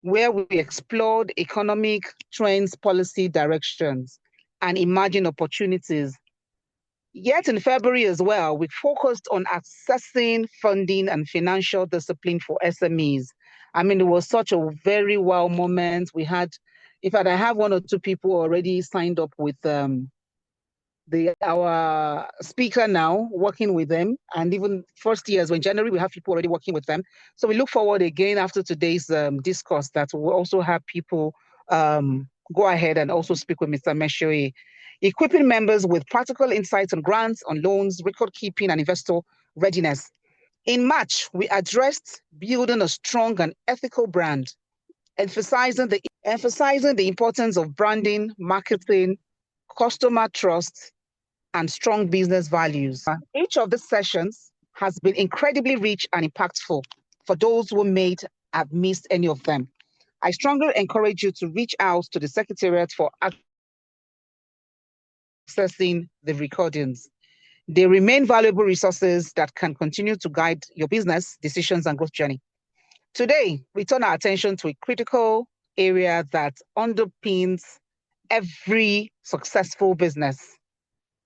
where we explored economic trends, policy directions, and emerging opportunities. Yet in February as well, we focused on accessing funding and financial discipline for SMEs. I mean, it was such a very wow moment. We had, in fact, I have one or two people already signed up with our speaker now, working with them. And even first years, when January, we have people already working with them. So we look forward again after today's discourse that we'll also have people go ahead and also speak with Mr. Meshoe, equipping members with practical insights on grants, on loans, record keeping, and investor readiness. In March, we addressed building a strong and ethical brand, emphasizing the importance of branding, marketing, customer trust, and strong business values. Each of these sessions has been incredibly rich and impactful for those who may have missed any of them. I strongly encourage you to reach out to the Secretariat for accessing the recordings. They remain valuable resources that can continue to guide your business decisions and growth journey. Today, we turn our attention to a critical area that underpins every successful business: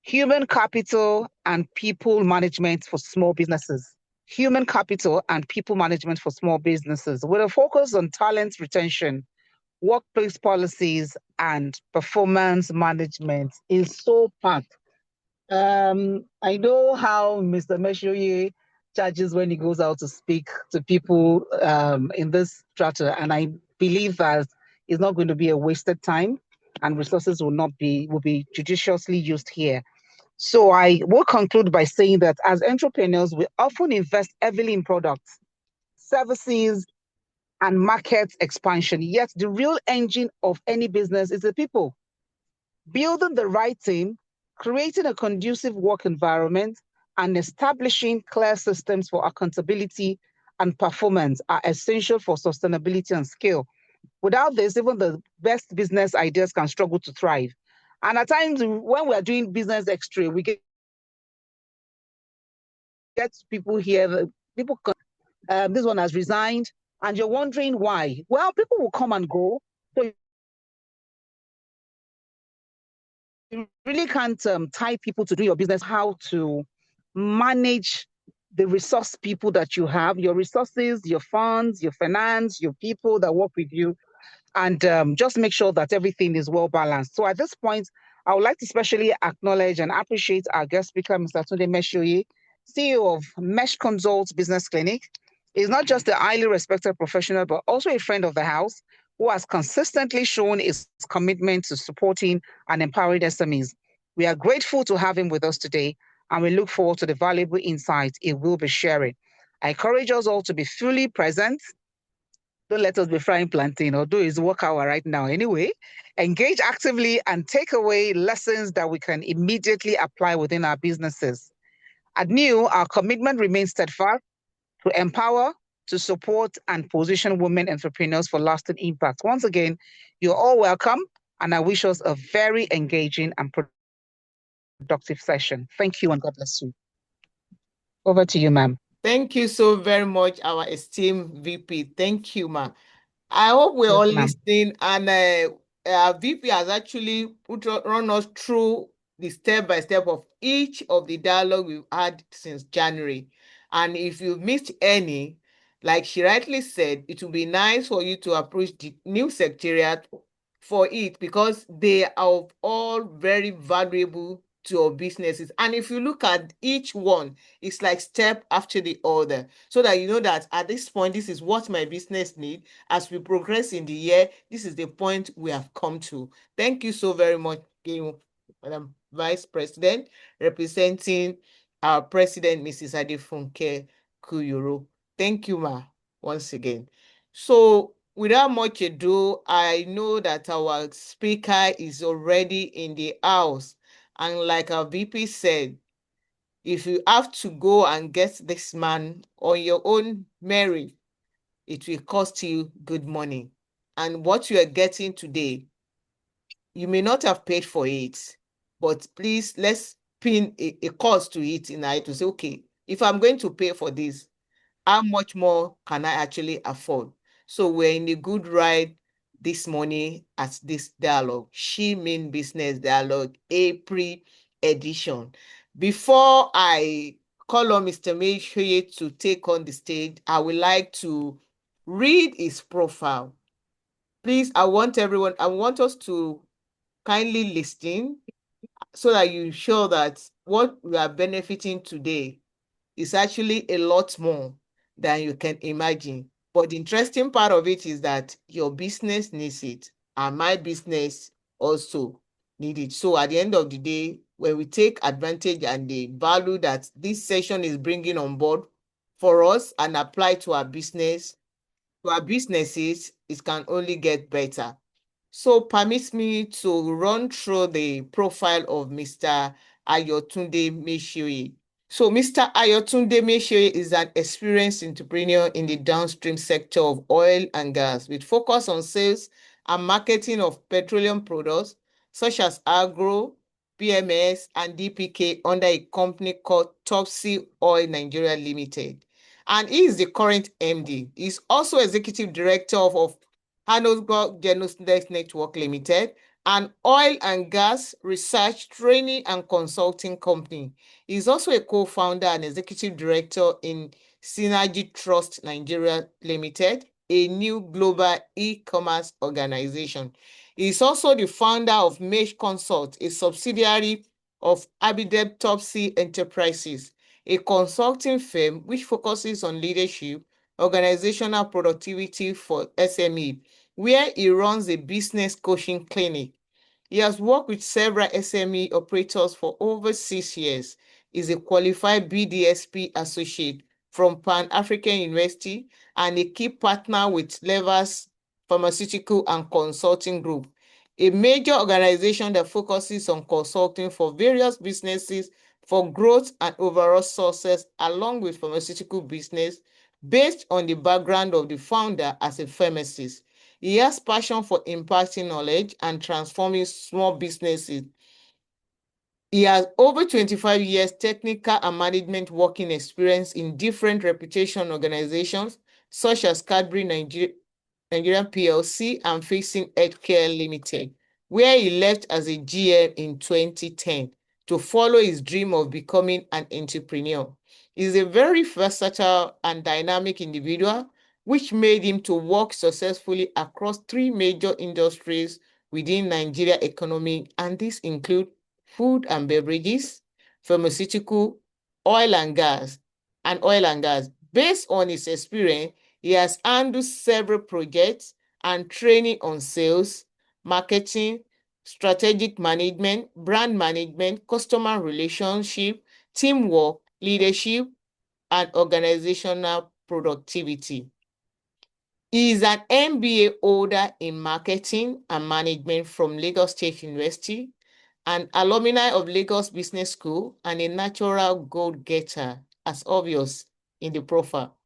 human capital and people management for small businesses. Human capital and people management for small businesses with a focus on talent retention, workplace policies, and performance management is so packed. I know how Mr. Meshoye charges when he goes out to speak to people in this strata, and I believe that it's not going to be a wasted time, and resources will be judiciously used here. So I will conclude by saying that as entrepreneurs, we often invest heavily in products, services, and market expansion. Yet the real engine of any business is the people. Building the right team, creating a conducive work environment, and establishing clear systems for accountability and performance are essential for sustainability and scale. Without this, even the best business ideas can struggle to thrive. And at times, when we are doing business extra, we get people here, people, this one has resigned, and you're wondering why. Well, people will come and go. So you really can't tie people to do your business, how to manage the resource people that you have, your resources, your funds, your finance, your people that work with you, and just make sure that everything is well balanced. So at this point, I would like to especially acknowledge and appreciate our guest speaker, Mr. Tunde Meshoye, CEO of Mesh Consult Business Clinic. He's not just a highly respected professional, but also a friend of the house who has consistently shown his commitment to supporting and empowering SMEs. We are grateful to have him with us today, and we look forward to the valuable insights he will be sharing. I encourage us all to be fully present. Don't let us be frying plantain or do his work hour right now. Anyway, engage actively and take away lessons that we can immediately apply within our businesses. At New, our commitment remains steadfast to empower, to support, and position women entrepreneurs for lasting impact. Once again, you're all welcome, and I wish us a very engaging and productive session. Thank you, and God bless you. Over to you, ma'am. Thank you so very much, our esteemed VP. Thank you, ma'am. I hope we're all listening, and our VP has actually run us through the step-by-step of each of the dialogue we've had since January. And if you missed any, like she rightly said, it would be nice for you to approach the new secretariat for it, because they are all very valuable to your businesses. And if you look at each one, it's like step after the other, so that you know that at this point, this is what my business needs. As we progress in the year, this is the point we have come to. Thank you so very much, Madam Vice President, representing our President, Mrs. Adefunke Kuyoro. Thank you, ma, once again. So without much ado, I know that our speaker is already in the house. And like our VP said, if you have to go and get this man on your own merit, it will cost you good money. And what you are getting today, you may not have paid for it, but please, let's pin a cost to it in order to say, okay, if I'm going to pay for this, how much more can I actually afford? So we're in a good ride this morning at this dialogue, She Mean Business Dialogue April edition. Before I call on Mr. Meshoye to take on the stage, I would like to read his profile. Please, I want us to kindly listen so that you show that what we are benefiting today is actually a lot more than you can imagine. But the interesting part of it is that your business needs it, and my business also needs it. So at the end of the day, when we take advantage and the value that this session is bringing on board for us and apply to our business, to our businesses, it can only get better. So permit me to run through the profile of Mr. Ayotunde Meshoye. So Mr. Ayotunde Meshoye is an experienced entrepreneur in the downstream sector of oil and gas with focus on sales and marketing of petroleum products such as agro, PMS, and DPK under a company called Topsy Oil Nigeria Limited. And he is the current MD. He's also executive director of Hanosburg Genosnet Network Limited, an oil and gas research, training, and consulting company. He's also a co-founder and executive director in Synergy Trust Nigeria Limited, a new global e-commerce organization. He's also the founder of Mesh Consult, a subsidiary of Abideb Topsy Enterprises, a consulting firm which focuses on leadership, organizational productivity for SME, where he runs a business coaching clinic. He has worked with several SME operators for over 6 years. He's a qualified BDSP associate from Pan-African University and a key partner with Levers Pharmaceutical and Consulting Group, a major organization that focuses on consulting for various businesses for growth and overall success along with pharmaceutical business based on the background of the founder as a pharmacist. He has passion for imparting knowledge and transforming small businesses. He has over 25 years technical and management working experience in different reputation organizations such as Cadbury Nigerian PLC and Facing Healthcare Limited, where he left as a GM in 2010 to follow his dream of becoming an entrepreneur. He's a very versatile and dynamic individual, which made him to work successfully across 3 major industries within Nigeria economy, and these include food and beverages, pharmaceutical, oil and gas. Based on his experience, he has handled several projects and training on sales, marketing, strategic management, brand management, customer relationship, teamwork, leadership, and organizational productivity. He is an MBA holder in marketing and management from Lagos State University, an alumni of Lagos Business School, and a natural goal-getter, as obvious in the profile.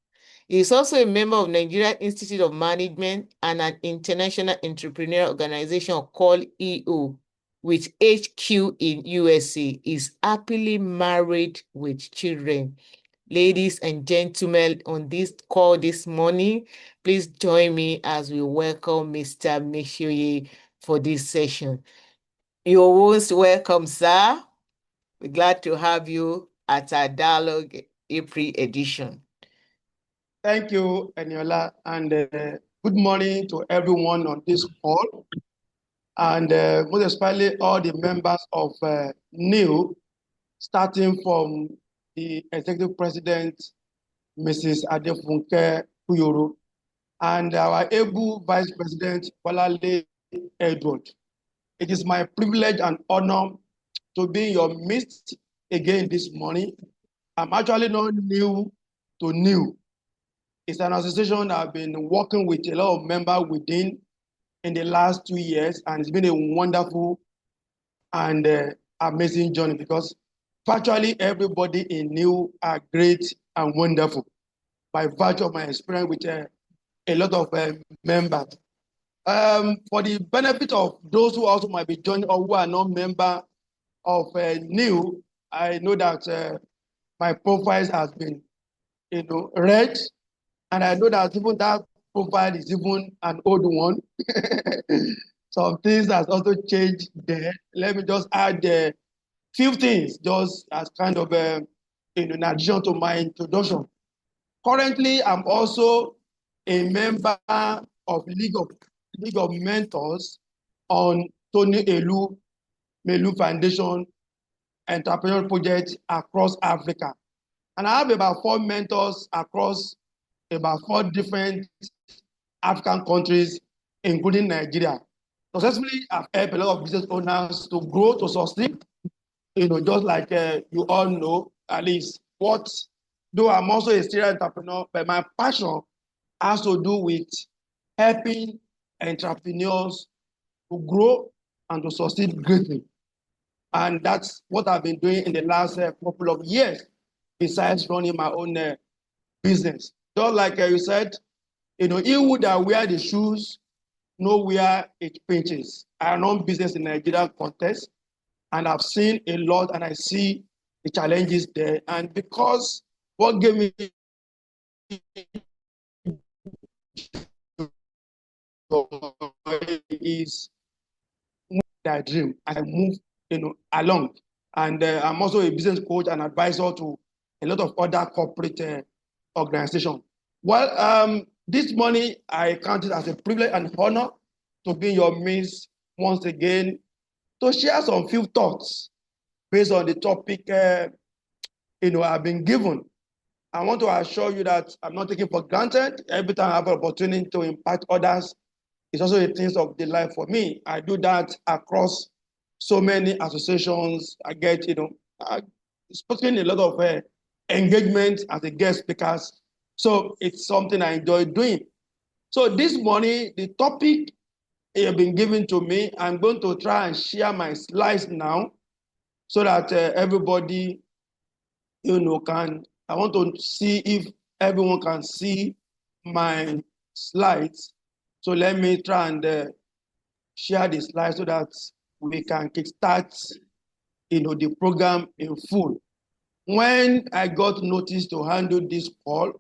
He is also a member of Nigeria Institute of Management and an international entrepreneurial organization called EO, with HQ in USA. He is happily married with children. Ladies and gentlemen, on this call this morning, please join me as we welcome Mr. Meshoye for this session. You're most welcome, sir. We're glad to have you at our Dialogue April edition. Thank you, Eniola, and good morning to everyone on this call, and most especially all the members of NEW, starting from the Executive President, Mrs. Adefunke Kuyoro, and our able Vice President, Bolale Edward. It is my privilege and honor to be in your midst again this morning. I'm actually not new to NEW. It's an association I've been working with a lot of members within in the last 2 years, and it's been a wonderful and amazing journey because virtually everybody in NEW are great and wonderful by virtue of my experience with a lot of members. For the benefit of those who also might be joining or who are not members of NEW, I know that my profile has been read. And I know that even that profile is even an old one. Some things has also changed there. Let me just add a few things, just as kind of in addition to my introduction. Currently, I'm also a member of League of Mentors on Tony Melu Foundation entrepreneurial projects across Africa. And I have about 4 mentors across about 4 different African countries, including Nigeria. Successfully, I've helped a lot of business owners to grow, to succeed. Just like you all know, at least though I'm also a serial entrepreneur, but my passion has to do with helping entrepreneurs to grow and to succeed greatly. And that's what I've been doing in the last couple of years, besides running my own business. Just like you said, he who that wear the shoes know where it pinches. I run business in Nigerian context, and I've seen a lot, and I see the challenges there. And because what gave me is that dream, I move along. And I'm also a business coach and advisor to a lot of other corporate organizations. Well, this morning I count it as a privilege and honor to be in your midst once again to share some few thoughts based on the topic I've been given. I want to assure you that I'm not taking for granted. Every time I have an opportunity to impact others, it's also a thing of delight for me. I do that across so many associations. I get, spoken a lot of engagement as a guest speakers. So it's something I enjoy doing. So this morning, the topic have been given to me, I'm going to try and share my slides now so that everybody, I want to see if everyone can see my slides. So let me try and share the slides so that we can kickstart, the program in full. When I got notice to handle this call,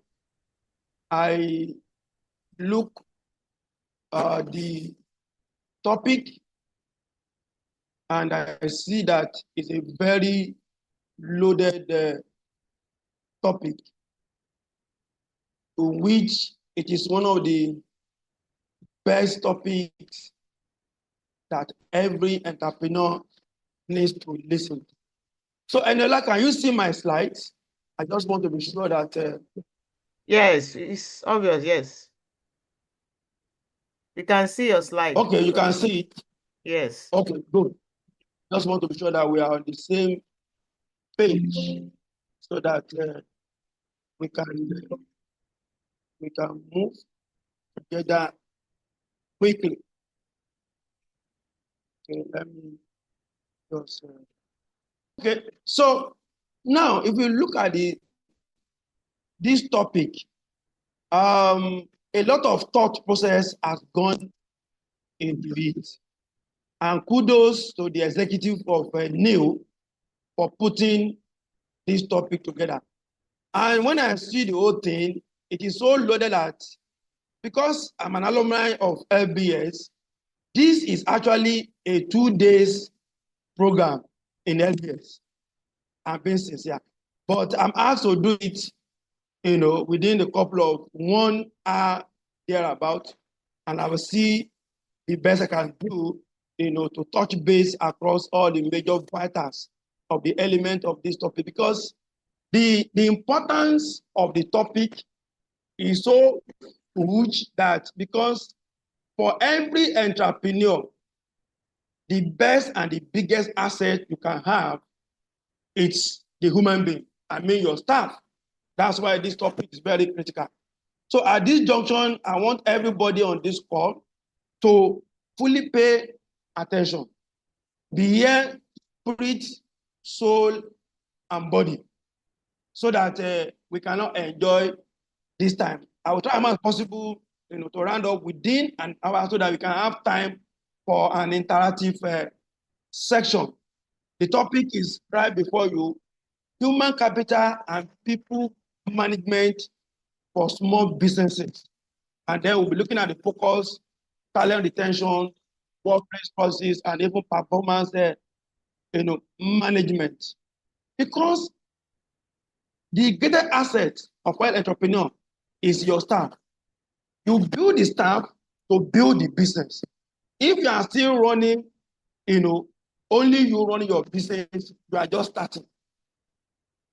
I look the topic and I see that it's a very loaded topic, to which it is one of the best topics that every entrepreneur needs to listen to. So, Enola, can you see my slides? I just want to be sure that. Yes, it's obvious. Yes. You can see your slide. Okay, you can see it. Yes. Okay, good. Just want to be sure that we are on the same page so that we can move together quickly. Okay, let me just. Okay, so now if we look at this topic, a lot of thought process has gone into it, and kudos to the executive of NEO for putting this topic together. And when I see the whole thing, it is so loaded that because I'm an alumni of LBS, this is actually a 2 days program in LBS. I'm being sincere, but I'm asked to do it, within a couple of 1 hour thereabout, and I will see the best I can do, to touch base across all the major vitals of the element of this topic, because the importance of the topic is so huge that because for every entrepreneur, the best and the biggest asset you can have, it's the human being. I mean your staff. That's why this topic is very critical. So at this junction, I want everybody on this call to fully pay attention. Be here, spirit, soul, and body, so that we cannot enjoy this time. I will try as much as possible, to round up within an hour so that we can have time for an interactive section. The topic is right before you: human capital and people management for small businesses. And then we'll be looking at the focus, talent retention, workplace policies, and even performance management. Because the greatest asset of an entrepreneur is your staff. You build the staff to build the business. If you are still running, only you running your business, you are just starting.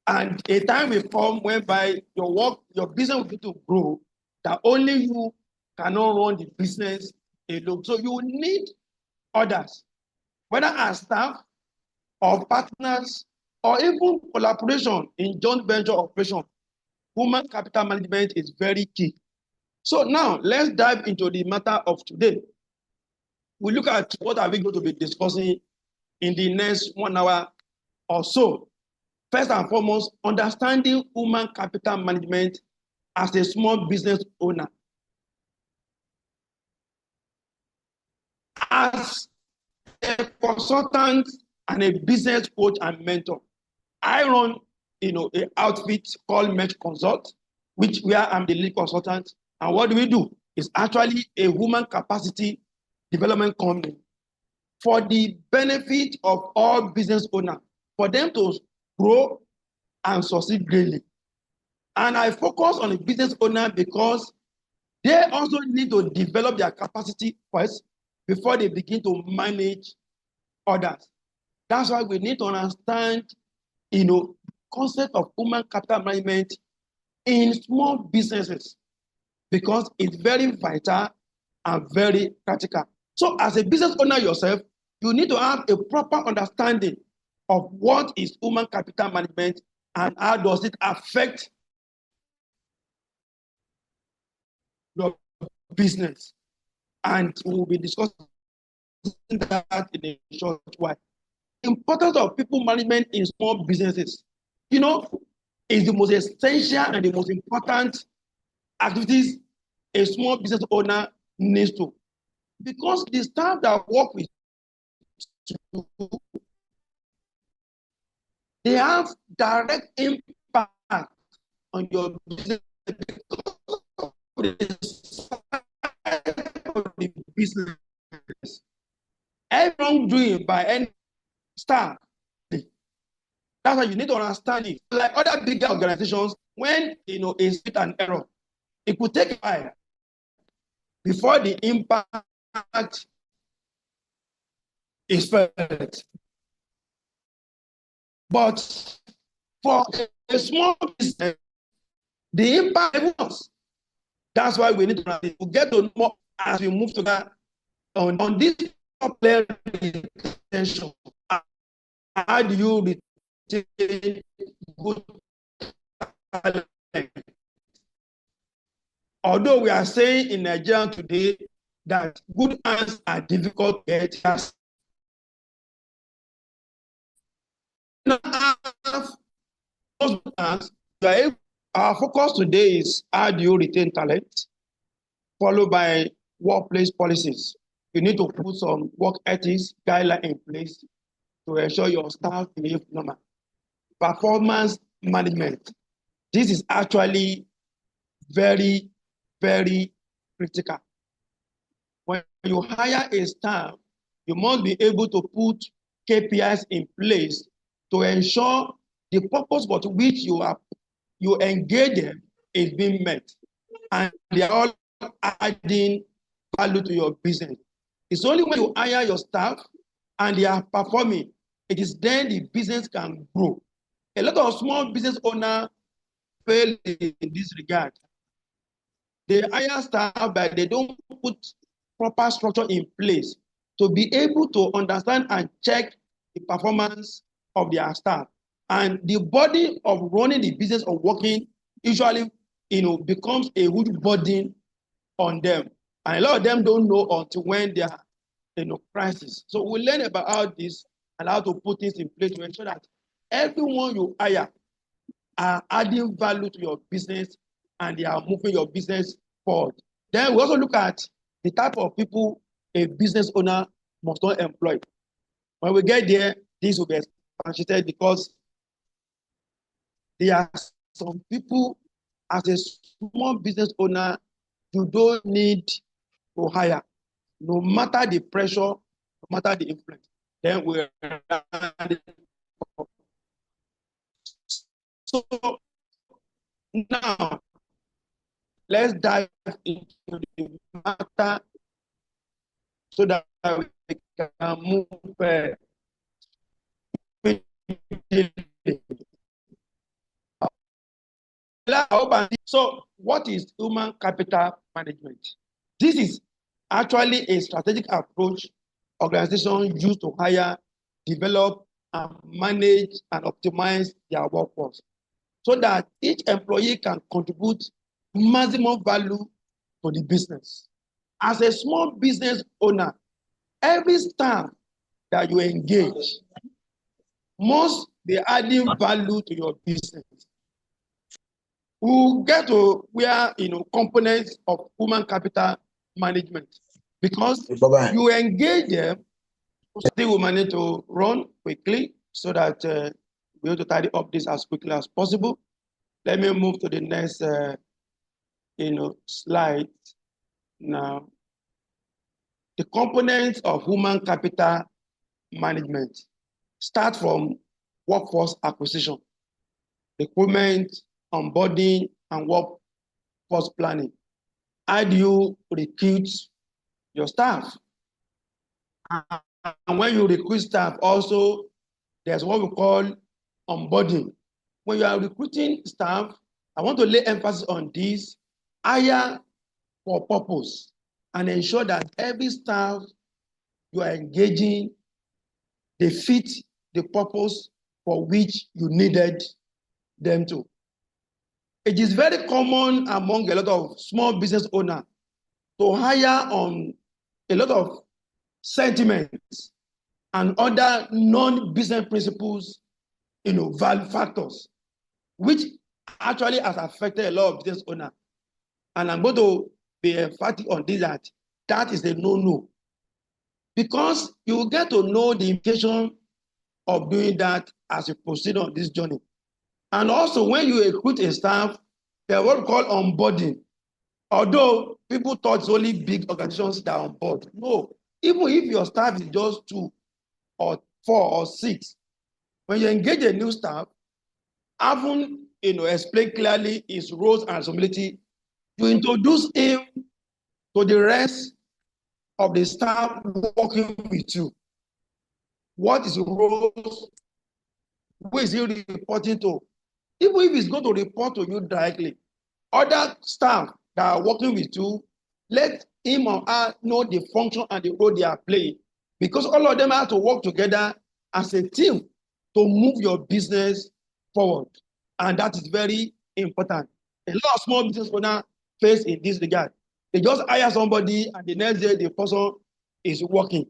And a time will come whereby your business will need to grow, that only you cannot run the business alone. So you need others, whether as staff or partners or even collaboration in joint venture operation. Human capital management is very key. So now let's dive into the matter of today. We look at what are we going to be discussing in the next 1 hour or so. First and foremost, understanding human capital management as a small business owner. As a consultant and a business coach and mentor, I run an outfit called Match Consult, where I'm the lead consultant. And what do? It's actually a human capacity development company for the benefit of all business owners, for them to grow and succeed greatly. And I focus on the business owner because they also need to develop their capacity first before they begin to manage others. That's why we need to understand, concept of human capital management in small businesses, because it's very vital and very practical. So as a business owner yourself, you need to have a proper understanding of what is human capital management and how does it affect your business. And we'll be discussing that in a short while. Importance of people management in small businesses, is the most essential and the most important activities a small business owner needs to. Because the staff that work with you, they have direct impact on your business because of the business. Every wrongdoing by any staff, that's why you need to understand it. Like other bigger organizations, when a split an error, it could take a while before the impact is felt. But for a small business, the impact was. That's why we need to get to know more as we move to that on this player retention. How do you retain good talent? Although we are saying in Nigeria today that good hands are difficult to get, our focus today is how do you retain talent, followed by workplace policies. You need to put some work ethics guidelines in place to ensure your staff behave normal. Performance management. This is actually very, very critical. When you hire a staff, you must be able to put KPIs in place to ensure the purpose for which you engage them is being met, and they are all adding value to your business. It's only when you hire your staff and they are performing, it is then the business can grow. A lot of small business owners fail in this regard. They hire staff, but they don't put proper structure in place to be able to understand and check the performance of their staff. And the body of running the business or working usually, becomes a huge burden on them. And a lot of them don't know until when they are in a crisis. So we learn about how this and how to put things in place to ensure that everyone you hire are adding value to your business and they are moving your business forward. Then we also look at the type of people a business owner must not employ. When we get there, this will be expanded because there are some people as a small business owner you don't need to hire, no matter the pressure, no matter the influence. Then we so now let's dive into the matter so that we can move so what is human capital management? This is actually a strategic approach organizations use to hire, develop, and manage and optimize their workforce so that each employee can contribute maximum value to the business. As a small business owner, every staff that you engage must be adding value to your business. We'll get to where components of human capital management, because you engage them. Still, we manage to run quickly so that we're able to tidy up this as quickly as possible. Let me move to the next slide now. The components of human capital management start from workforce acquisition, recruitment, onboarding, and workforce planning. How do you recruit your staff? And when you recruit staff, also, there's what we call onboarding. When you are recruiting staff, I want to lay emphasis on this: hire for purpose and ensure that every staff you are engaging, they fit the purpose for which you needed them to. It is very common among a lot of small business owners to hire on a lot of sentiments and other non-business principles, value factors, which actually has affected a lot of business owners. And I'm going to be emphatic on this, that is a no-no. Because you will get to know the implication of doing that as you proceed on this journey. And also, when you recruit a staff, there's what we call onboarding. Although people thought it's only big organizations that are on board. No, even if your staff is just 2 or 4 or 6, when you engage a new staff, having explain clearly his roles and responsibility, you introduce him to the rest of the staff working with you. What is your role? Who is he reporting to? Even if he's going to report to you directly, other staff that are working with you, let him or her know the function and the role they are playing, because all of them have to work together as a team to move your business forward. And that is very important. A lot of small business owners face in this regard. They just hire somebody and the next day the person is working.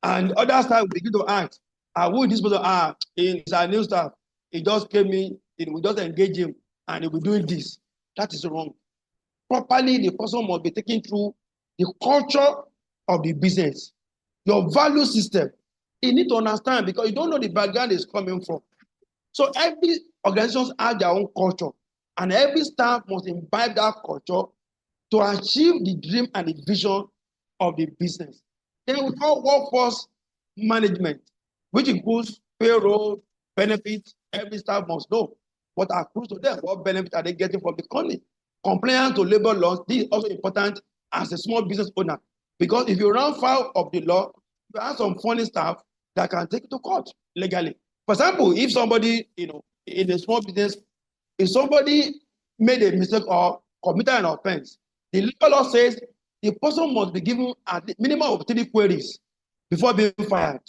And other staff begin to ask, who this person are? It's our new staff. He just came in, we just engage him and he will be doing this. That is wrong. Properly, the person must be taken through the culture of the business, your value system. You need to understand, because you don't know the background is coming from. So every organization has their own culture, and every staff must imbibe that culture to achieve the dream and the vision of the business. Then we call workforce management, which includes payroll, benefits. Every staff must know what accrues to them, what benefits are they getting from the company. Compliance to labor laws, this is also important as a small business owner, because if you run foul of the law, you have some funny staff that can take it to court legally. For example, if somebody, in a small business, if somebody made a mistake or committed an offense, the labor law says the person must be given a minimum of 3 queries before being fired.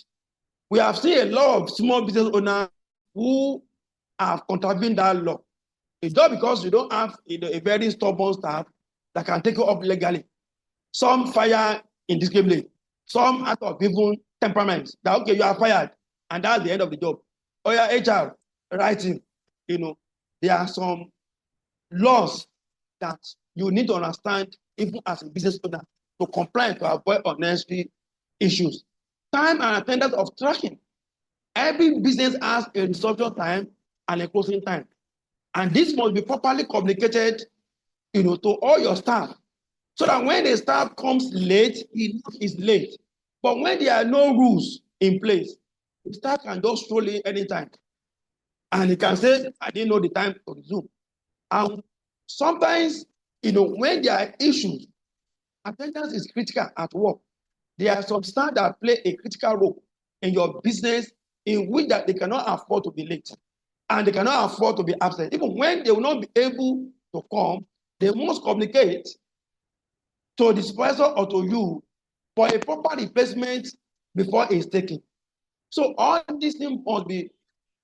We have seen a lot of small business owners who have contravened that law. It's just because you don't have a very stubborn staff that can take it up legally. Some fire indiscriminately, some out of even temperaments. That, okay, you are fired, and that's the end of the job. Or your HR writing, there are some laws that you need to understand even as a business owner to comply to avoid unnecessary issues. Time and attendance of tracking. Every business has a resumption time and a closing time. And this must be properly communicated, to all your staff So that when the staff comes late, it's late. But when there are no rules in place, the staff can just stroll in anytime. And he can say, I didn't know the time to resume. And sometimes, when there are issues, attendance is critical at work. There are some staff that play a critical role in your business in which that they cannot afford to be late. And they cannot afford to be absent. Even when they will not be able to come, they must communicate to the supervisor or to you for a proper replacement before it's taken. So all these things must be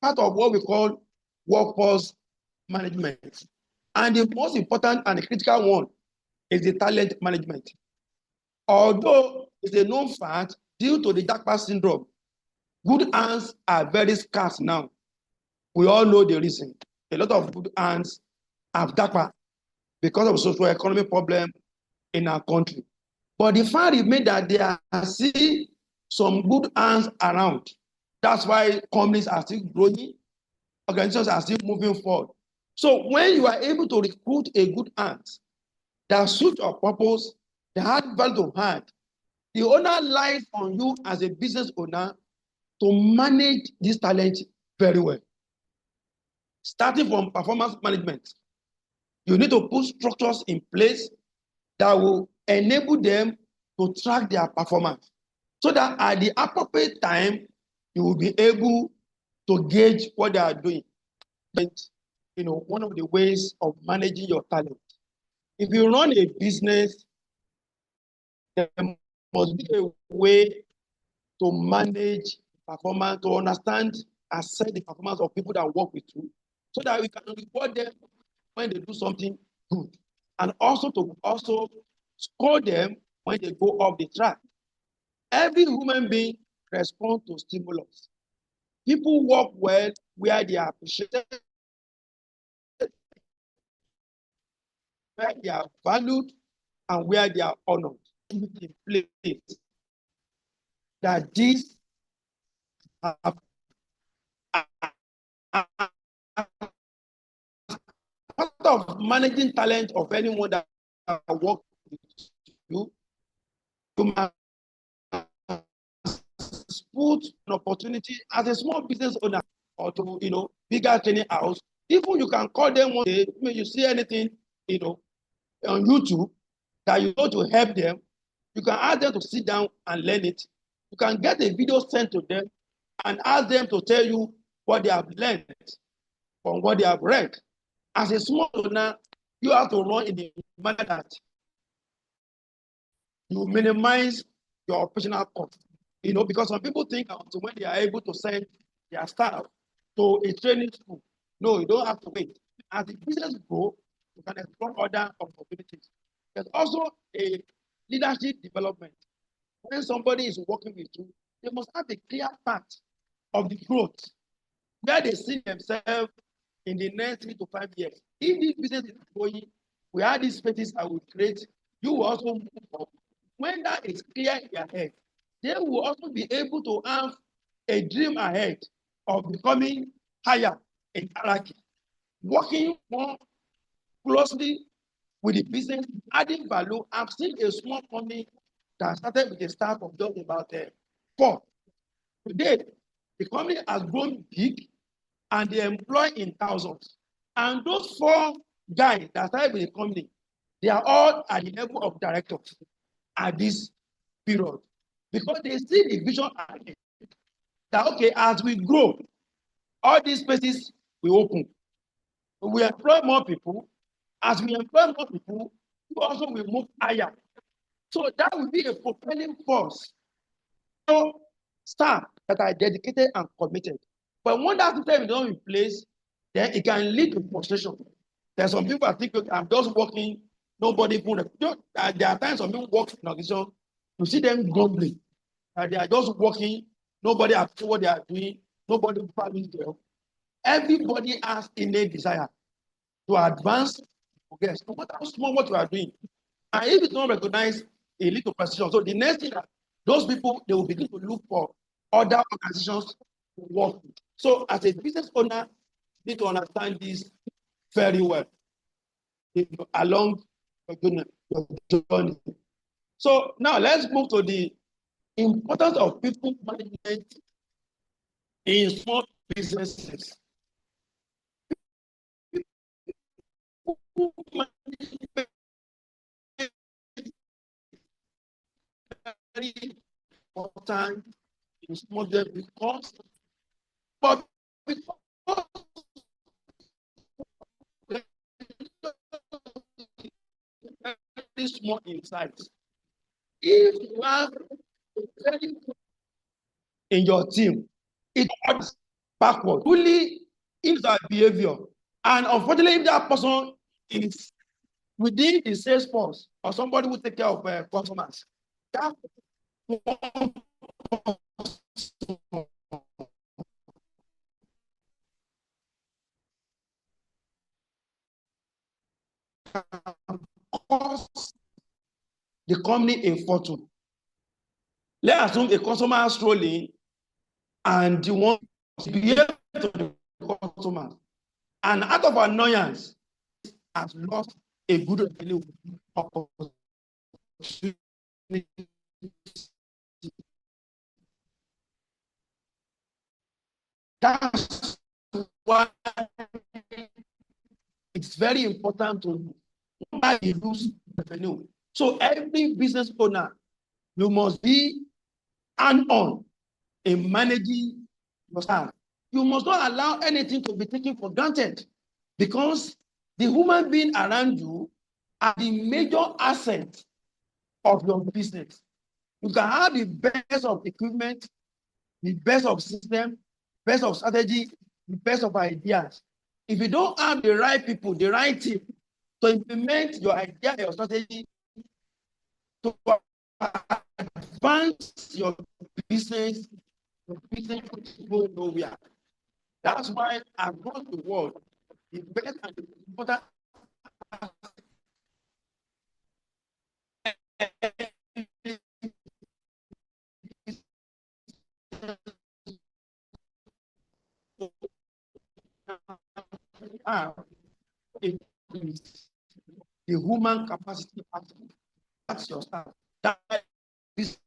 part of what we call workforce management. And the most important and the critical one is the talent management. Although it's a known fact, due to the Dakpa syndrome, good hands are very scarce now. We all know the reason. A lot of good hands have Dakpa because of socio-economic problem in our country. But the fact remains that there are still some good hands around. That's why companies are still growing, organizations are still moving forward. So when you are able to recruit a good hand that suits your purpose, that has value to hand, the owner lies on you as a business owner to manage this talent very well. Starting from performance management, you need to put structures in place that will enable them to track their performance so that at the appropriate time, you will be able to gauge what they are doing. And, one of the ways of managing your talent. If you run a business, there must be a way to manage performance, to understand, assess the performance of people that work with you, so that we can reward them when they do something good, and also to score them when they go off the track. Every human being responds to stimulus. People work well where they are appreciated, where they are valued, and where they are honored. In place that these are part of managing talent of anyone that works with you. You must put an opportunity as a small business owner or to bigger training house. Even you can call them one day when you see anything on YouTube that you know to help them. You can ask them to sit down and learn it. You can get a video sent to them and ask them to tell you what they have learned from what they have read. As a small owner, you have to run in a manner that you minimize your operational cost. Because some people think until when they are able to send their staff to a training school. No, you don't have to wait. As the business grows, you can explore other opportunities. There's also a leadership development. When somebody is working with you, they must have a clear path of the growth where they see themselves in the next 3 to 5 years. If this business is growing, we have these spaces I will create. You will also move up. When that is clear in their head, they will also be able to have a dream ahead of becoming higher in hierarchy, working more closely with the business, adding value. I've seen a small company that started with a staff of just about 4. Today, the company has grown big and they employ in thousands. And those 4 guys that started with the company, they are all at the level of directors at this period because they see the vision ahead that, okay, as we grow, all these spaces will open. We employ more people. As we employ more people, we also will move higher. So that will be a propelling force. So staff that are dedicated and committed. But when that system is not in place, then it can lead to frustration. There's some people that think, I'm just working, nobody put. There are times some people work in an organization, you see them grumbling. They are just working, nobody has what they are doing, nobody values them. Everybody has innate desire to advance, progress, no matter how small what you are doing. And if it's not recognized, a little precision. So the next thing that those people, they will begin to look for other organizations to work with. So as a business owner, you need to understand this very well along your your journey. So now let's move to the importance of people management in small businesses. Very important in small business but because very small insights. If you have in your team, it works backward. Really, if that behavior, and unfortunately, if that person is within the sales force or somebody who take care of customers, that cost the company a fortune. Let's assume a customer strolling and you want to behave to the customer, and out of annoyance, has lost a good opportunity. That's why it's very important to lose revenue. So every business owner, you must be hand-on in managing your staff. You must not allow anything to be taken for granted, because the human being around you are the major asset of your business. You can have the best of equipment, the best of system, best of strategy, the best of ideas. If you don't have the right people, the right team to implement your idea, your strategy, to advance your business will go nowhere. That's why across the world, the best and the important is the human capacity. That's your staff. That is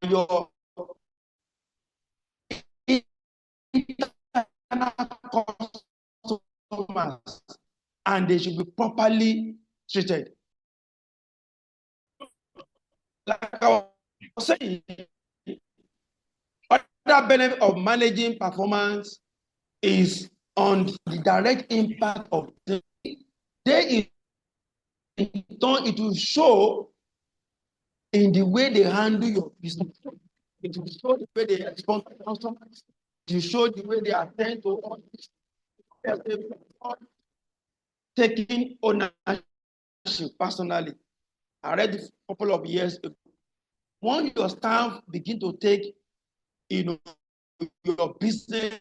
your customers, and they should be properly treated. Like I was saying, other benefit of managing performance is on the direct impact of the day. In turn, it will show in the way they handle your business. It will show the way they respond to customers. It will show the way they attend to all this. Taking ownership personally. I read it a couple of years ago. When your staff begin to take, your business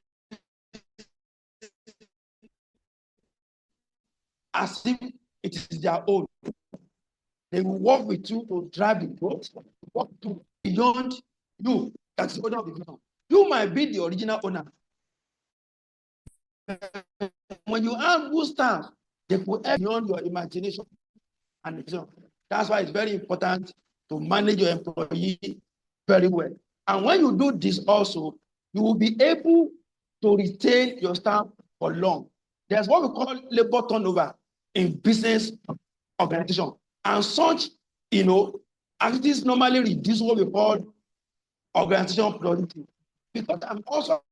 as if it is their own, they will work with you to drive the growth, work to beyond you. That's the owner of the business. You might be the original owner. When you have good staff, they put beyond your imagination and vision. That's why it's very important to manage your employee very well. And when you do this also, you will be able to retain your staff for long. There's what we call labor turnover in business organization. And such, activities normally reduce what we call organizational productivity. Because I'm also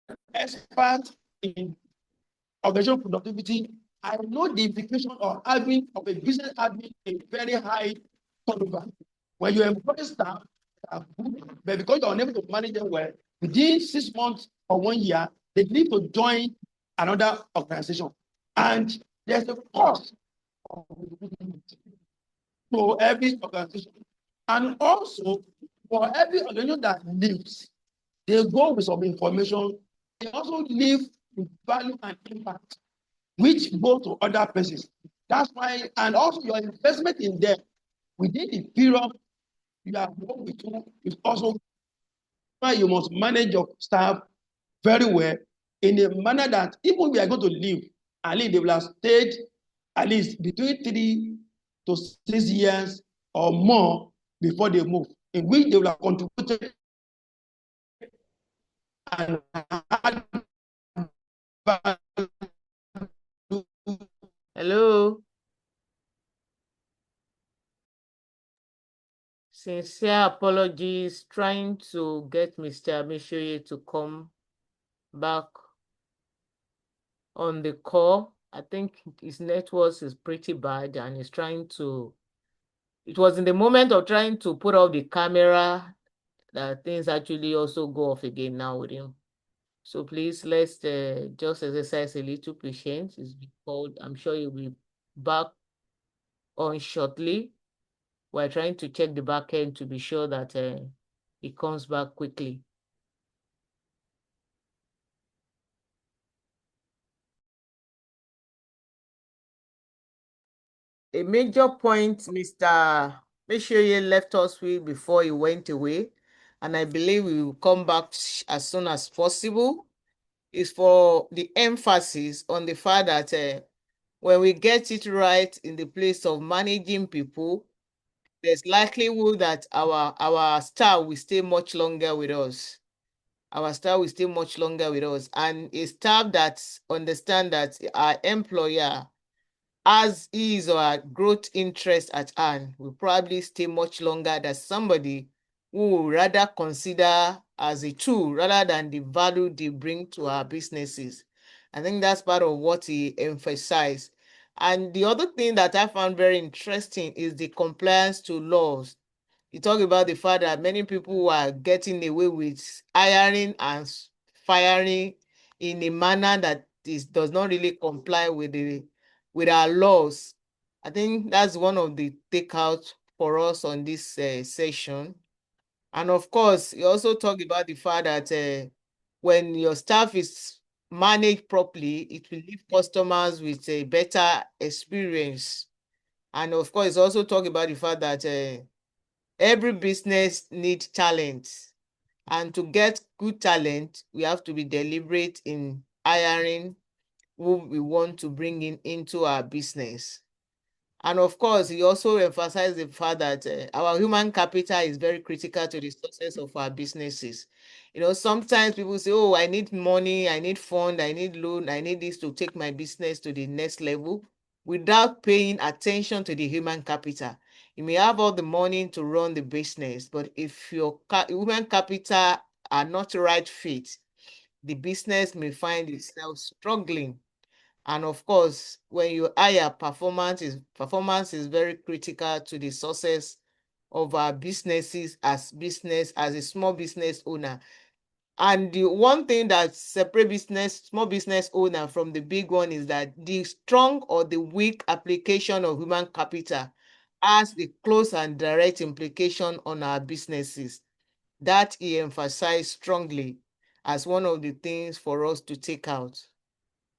an expert in organizational productivity, I know the implication of having a business having a very high turnover. When you employ staff, but because you're unable to manage them well, within 6 months or 1 year, they need to join another organization. And there's a cost for every organization. And also, for every organization that leaves, they go with some information. They also leave with value and impact, which go to other places. That's why, and also your investment in them within the period you have worked with you is also why you must manage your staff very well in a manner that even if we are going to leave, at least they will have stayed at least between 3 to 6 years or more before they move, in which they will have contributed and add value. Hello. Sincere apologies, trying to get Mr. Mishoye to come back on the call. I think his network is pretty bad and he's trying to, it was in the moment of trying to put off the camera that things actually also go off again now with him. So please, let's just exercise a little patience. It's called, I'm sure he'll be back on shortly. We're trying to check the back end to be sure that it comes back quickly. A major point Mr. Mishoye left us with before he went away, and I believe we will come back as soon as possible, is for the emphasis on the fact that when we get it right in the place of managing people, there's likelihood that our staff will stay much longer with us. Our staff will stay much longer with us. And a staff that understand that our employer has his or her growth interest at hand will probably stay much longer than somebody who will rather consider as a tool rather than the value they bring to our businesses. I think that's part of what he emphasized. And the other thing that I found very interesting is the compliance to laws. He talked about the fact that many people are getting away with hiring and firing in a manner that does not really comply with our laws. I think that's one of the takeouts for us on this session. And of course, you also talk about the fact that when your staff is managed properly, it will leave customers with a better experience. And of course, also talk about the fact that every business needs talent. And to get good talent, we have to be deliberate in hiring who we want to bring into our business. And of course, he also emphasized the fact that our human capital is very critical to the success of our businesses. You know, sometimes people say, oh, I need money, I need fund, I need loan, I need this to take my business to the next level, without paying attention to the human capital. You may have all the money to run the business, but if your human capital are not right fit, the business may find itself struggling. And of course, when you hire, performance is very critical to the success of our businesses as a small business owner. And the one thing that separates small business owner from the big one is that the strong or the weak application of human capital has a close and direct implication on our businesses. That he emphasized strongly as one of the things for us to take out.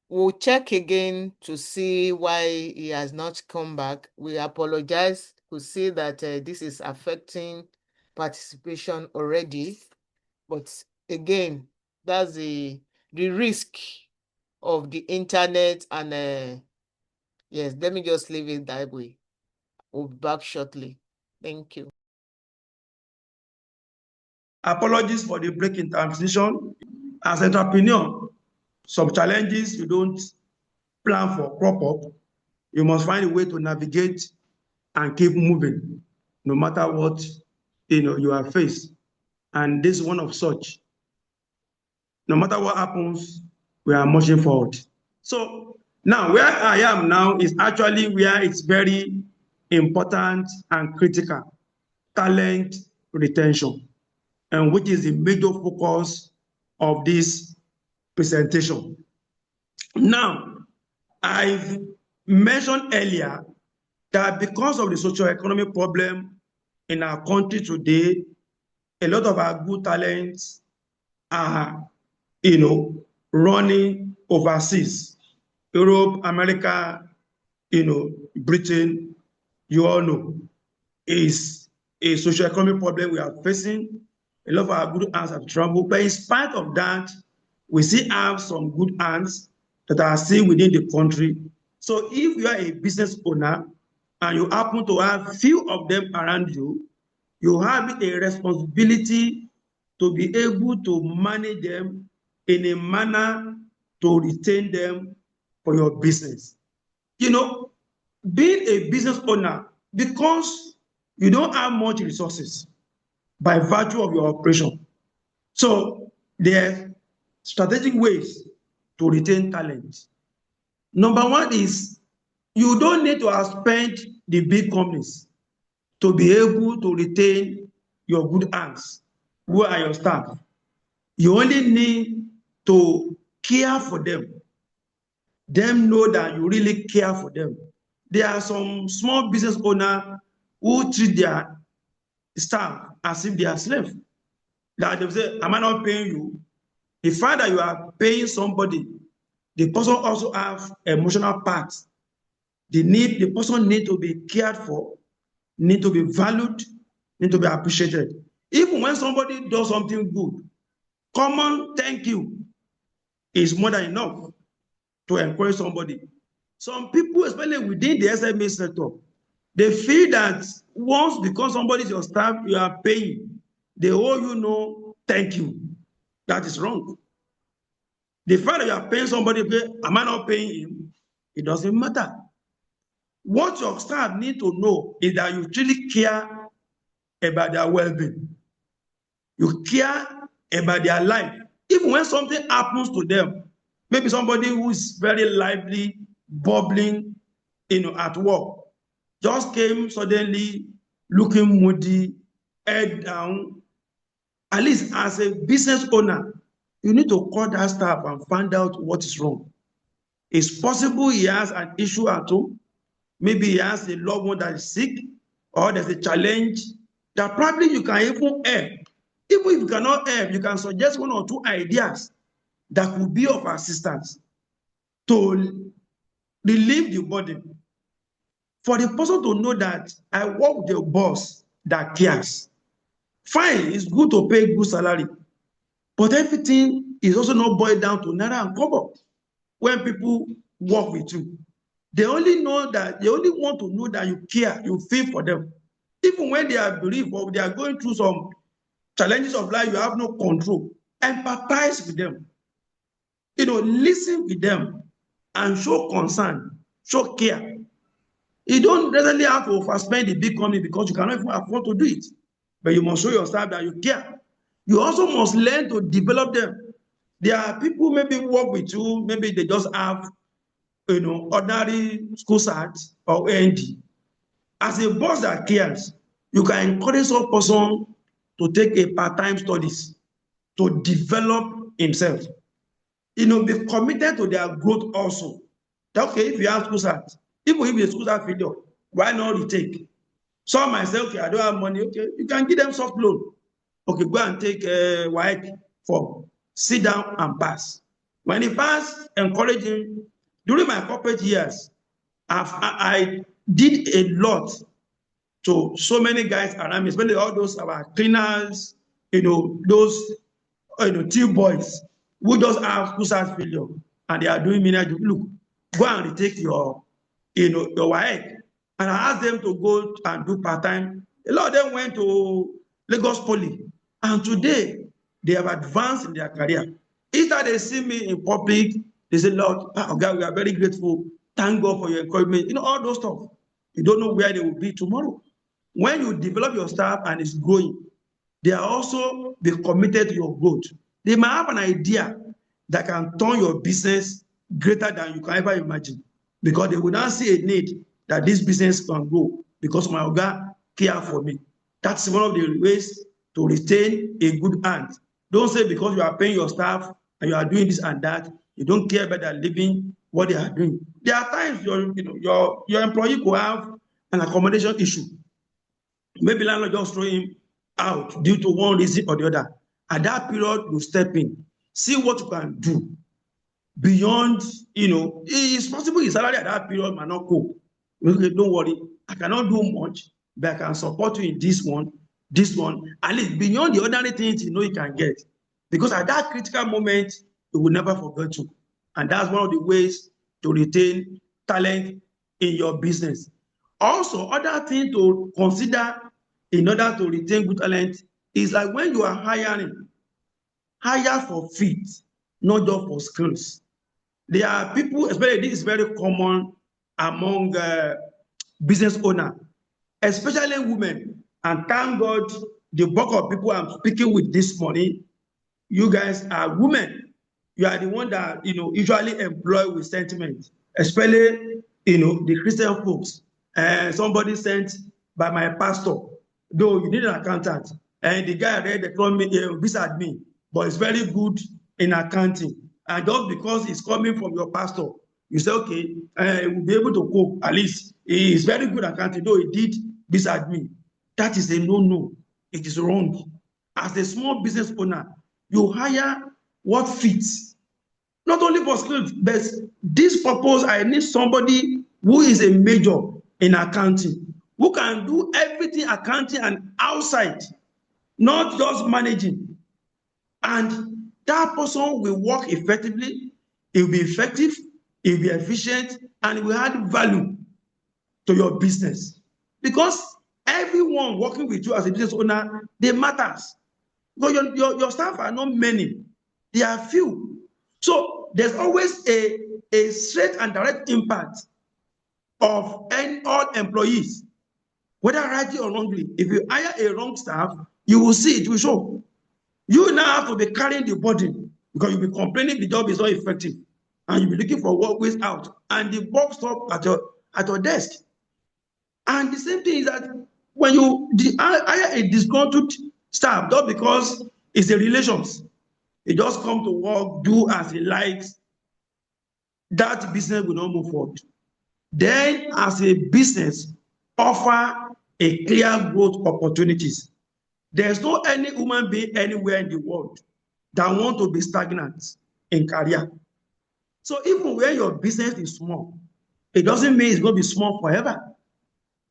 We'll check again to see why he has not come back. We apologize to see that this is affecting participation already. But again, that's the risk of the internet. And yes, let me just leave it that way. We'll be back shortly. Thank you. Apologies for the break in transmission. As an entrepreneur, some challenges you don't plan for crop up. You must find a way to navigate and keep moving, no matter what you are faced. And this is one of such. No matter what happens, we are marching forward. So now where I am now is actually where it's very important and critical, talent retention, and which is the major focus of this presentation. Now, I've mentioned earlier that because of the socio-economic problem in our country today, a lot of our good talents are, running overseas. Europe, America, Britain, you all know, is a socio-economic problem we are facing. A lot of our good hands have trouble. But in spite of that, we still have some good hands that are still within the country. So if you are a business owner and you happen to have few of them around you, you have a responsibility to be able to manage them in a manner to retain them for your business. You know, being a business owner, because you don't have much resources by virtue of your operation. So there are strategic ways to retain talent. Number one is you don't need to outspend the big companies to be able to retain your good hands, who are your staff. You only need to care for them. Them know that you really care for them. There are some small business owners who treat their staff as if they are slaves. Like they say, am I not paying you? The fact that you are paying somebody, the person also have emotional parts. The person need to be cared for, need to be valued, need to be appreciated. Even when somebody does something good, common thank you is more than enough to encourage somebody. Some people, especially within the SME sector, they feel that once because somebody is your staff, you are paying, they owe you no thank you. That is wrong. The fact that you are paying somebody, am I not paying him? It doesn't matter. What your staff need to know is that you really care about their well-being. You care about their life. Even when something happens to them, maybe somebody who is very lively, bubbling, at work, just came suddenly looking moody, head down. At least as a business owner, you need to call that staff and find out what is wrong. It's possible he has an issue at home. Maybe he has a loved one that is sick, or there's a challenge that probably you can even help. Even if you cannot help, you can suggest one or two ideas that could be of assistance to relieve the burden. For the person to know that I work with a boss that cares. Fine, it's good to pay good salary, but everything is also not boiled down to naira and kobo. When people work with you, they only want to know that you care, you feel for them. Even when they are bereaved or they are going through some challenges of life, you have no control. Empathize with them. Listen with them and show concern, show care. You don't necessarily have to overspend the big company because you cannot even afford to do it. But you must show yourself that you care. You also must learn to develop them. There are people maybe work with you, maybe they just have ordinary school cert or AND. As a boss that cares, you can encourage some person to take a part-time studies to develop himself. Be committed to their growth also. Okay, if you have school cert, even if the school cert failure, why not retake? Some might say, okay, I don't have money. Okay, you can give them soft loan. Okay, go and take WAEC form. Sit down and pass. When he pass, encourage him. During my corporate years, I did a lot to so many guys around me, especially all those our cleaners, those tea boys who just have school cert failure and they are doing menial. Look, go and retake your WAEC. And I asked them to go and do part-time. A lot of them went to Lagos Poly. And today, they have advanced in their career. Instead they see me in public, they say, Lord, oh God, we are very grateful. Thank God for your encouragement. All those stuff. You don't know where they will be tomorrow. When you develop your staff and it's growing, they are also be committed to your growth. They might have an idea that can turn your business greater than you can ever imagine, because they will now see a need that this business can grow because my oga care for me. That's one of the ways to retain a good hand. Don't say because you are paying your staff and you are doing this and that, you don't care about their living, what they are doing. There are times your employee could have an accommodation issue. Maybe landlord just throw him out due to one reason or the other. At that period, you step in, see what you can do beyond, it's possible his salary at that period might not cope. Okay, don't worry, I cannot do much, but I can support you in this one. this one, at least beyond the ordinary things you know you can get. Because at that critical moment, you will never forget you. And that's one of the ways to retain talent in your business. Also, other thing to consider in order to retain good talent is like when you are hiring, hire for fit, not just for skills. There are people, especially this is very common among business owners, especially women. And thank God, the bulk of people I'm speaking with this morning, you guys are women. You are the one that usually employ with sentiment, especially the Christian folks. Somebody sent by my pastor, though you need an accountant, and the guy read the beside me, but it's very good in accounting. And just because it's coming from your pastor, you say, okay, we'll be able to cope. At least he is very good at accounting, though he did beside me. That is a no. It is wrong. As a small business owner, you hire what fits. Not only for skills, but this purpose, I need somebody who is a major in accounting, who can do everything accounting and outside, not just managing. And that person will work effectively, it will be effective, it will be efficient, and it will add value to your business. Because everyone working with you as a business owner, they matters. Because your staff are not many, they are few. So there's always a straight and direct impact of all employees, whether rightly or wrongly. If you hire a wrong staff, you will see it will show. You now have to be carrying the burden because you'll be complaining the job is not effective, and you'll be looking for ways out, and the buck stop at your desk. And the same thing is that when you hire a disgruntled staff, not because it's a relations, he just come to work, do as he likes, that business will not move forward. Then, as a business, offer a clear growth opportunities. There's no any human being anywhere in the world that want to be stagnant in career. So even when your business is small, it doesn't mean it's going to be small forever.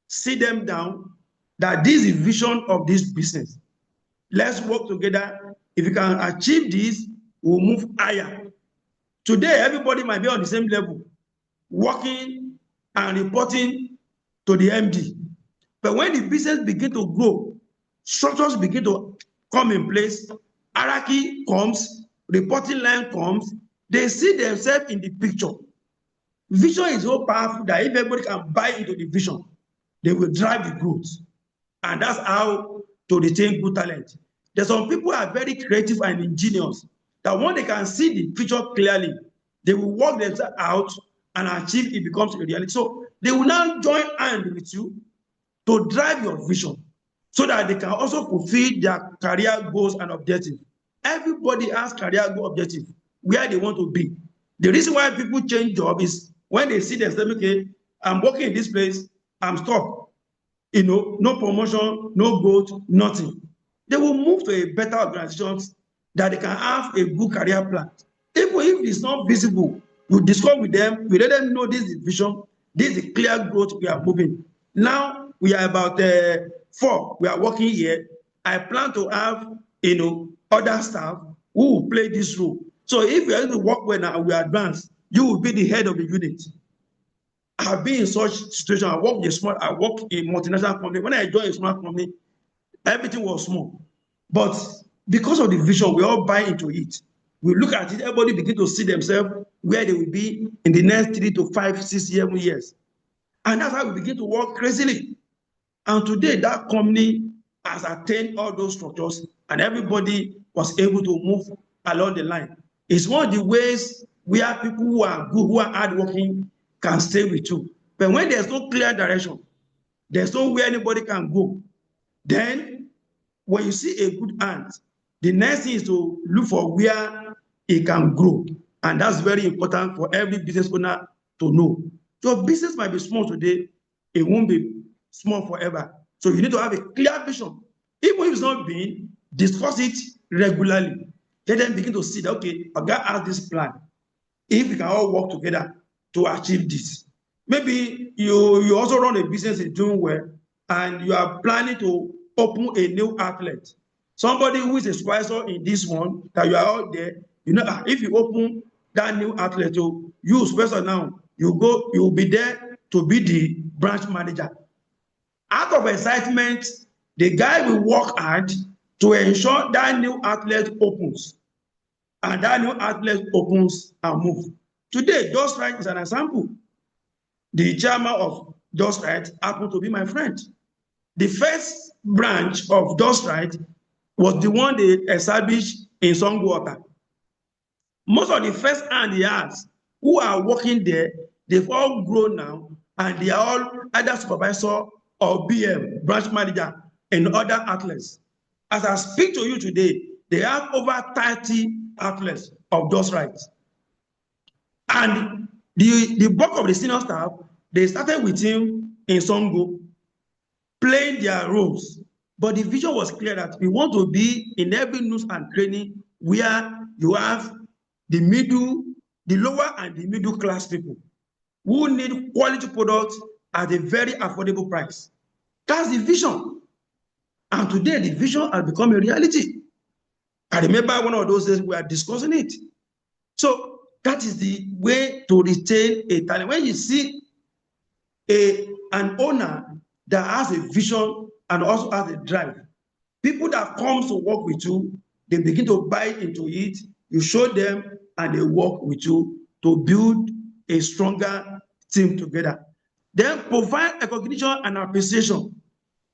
Sit them down that this is the vision of this business. Let's work together. If you can achieve this, we'll move higher. Today, everybody might be on the same level, working and reporting to the MD. But when the business begins to grow, structures begin to come in place, hierarchy comes, reporting line comes, they see themselves in the picture. Vision is so powerful that if everybody can buy into the vision, they will drive the growth. And that's how to retain good talent. There's some people who are very creative and ingenious that when they can see the picture clearly, they will work themselves out and achieve it becomes a reality. So they will now join hands with you to drive your vision so that they can also fulfill their career goals and objectives. Everybody has career goal objective, where they want to be. The reason why people change job is when they see themselves, okay, I'm working in this place, I'm stuck. No promotion, no growth, nothing. They will move to a better organizations that they can have a good career plan. Even if it's not visible, you discuss with them, you let them know this is the vision, this is the clear growth we are moving. Now we are about 4, we are working here. I plan to have other staff who will play this role. So if we are able to work well now, we advance, you will be the head of the unit. I've been in such situation. I work in a multinational company. When I joined a small company, everything was small. But because of the vision, we all buy into it. We look at it, everybody begin to see themselves where they will be in the next 3 to 5, 6, 7 years. And that's how we begin to work crazily. And today, that company has attained all those structures, and everybody was able to move along the line. It's one of the ways where people who are good, who are hardworking, can stay with you. But when there's no clear direction, there's nowhere anybody can go, then when you see a good ant, the next thing is to look for where it can grow. And that's very important for every business owner to know. Your business might be small today, it won't be small forever. So you need to have a clear vision. Even if it's not being, discuss it regularly. Let them begin to see that, okay, God has this plan. If we can all work together to achieve this. Maybe you also run a business is doing well, and you are planning to open a new outlet. Somebody who is a supervisor in this one, that you are out there, you know, if you open that new outlet, you supervisor now, you will be there to be the branch manager. Out of excitement, the guy will work hard to ensure that new outlet opens. And that new outlet opens and moves. Today, Just Right is an example. The chairman of Just Right happened to be my friend. The first branch of Just Right was the one they established in Songwater. Most of the first hand he has who are working there, they've all grown now, and they are all either supervisor or BM, branch manager, in other outlets. As I speak to you today, they have over 30 outlets of Just Right. And the bulk of the senior staff, they started with him in Songo, playing their roles. But the vision was clear that we want to be in every nook and cranny where you have the middle, the lower and the middle class people who need quality products at a very affordable price. That's the vision. And today the vision has become a reality. I remember one of those days we are discussing it. So that is the way to retain a talent. When you see an owner that has a vision and also has a drive, people that come to work with you, they begin to buy into it. You show them and they work with you to build a stronger team together. Then provide recognition and appreciation.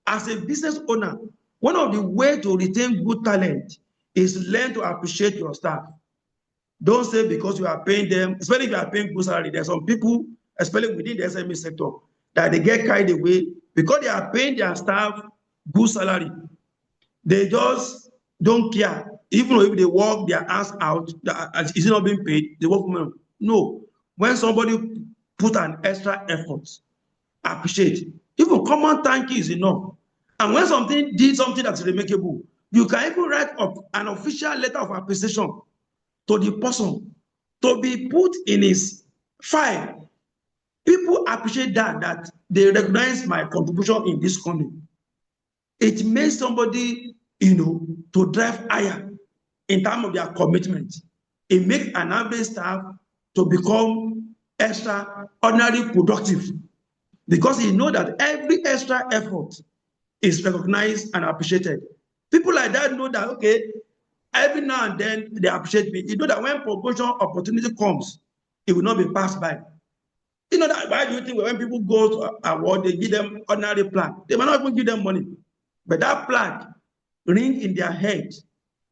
As a business owner, one of the ways to retain good talent is learn to appreciate your staff. Don't say because you are paying them, especially if you are paying good salary. There are some people, especially within the SME sector, that they get carried away because they are paying their staff good salary. They just don't care. Even if they work their ass out, is it not being paid? They work for money. No. When somebody put an extra effort, appreciate. Even common thank you is enough. And when something did something that's remarkable, you can even write up an official letter of appreciation to the person to be put in his file. People appreciate that they recognize my contribution in this company. It makes somebody, to drive higher in terms of their commitment. It makes an average staff to become extraordinarily productive because he knows that every extra effort is recognized and appreciated. People like that know that, okay, every now and then they appreciate me. You know that when promotion opportunity comes, it will not be passed by. You know that why do you think when people go to award, they give them ordinary plaque? They might not even give them money. But that plaque ring in their head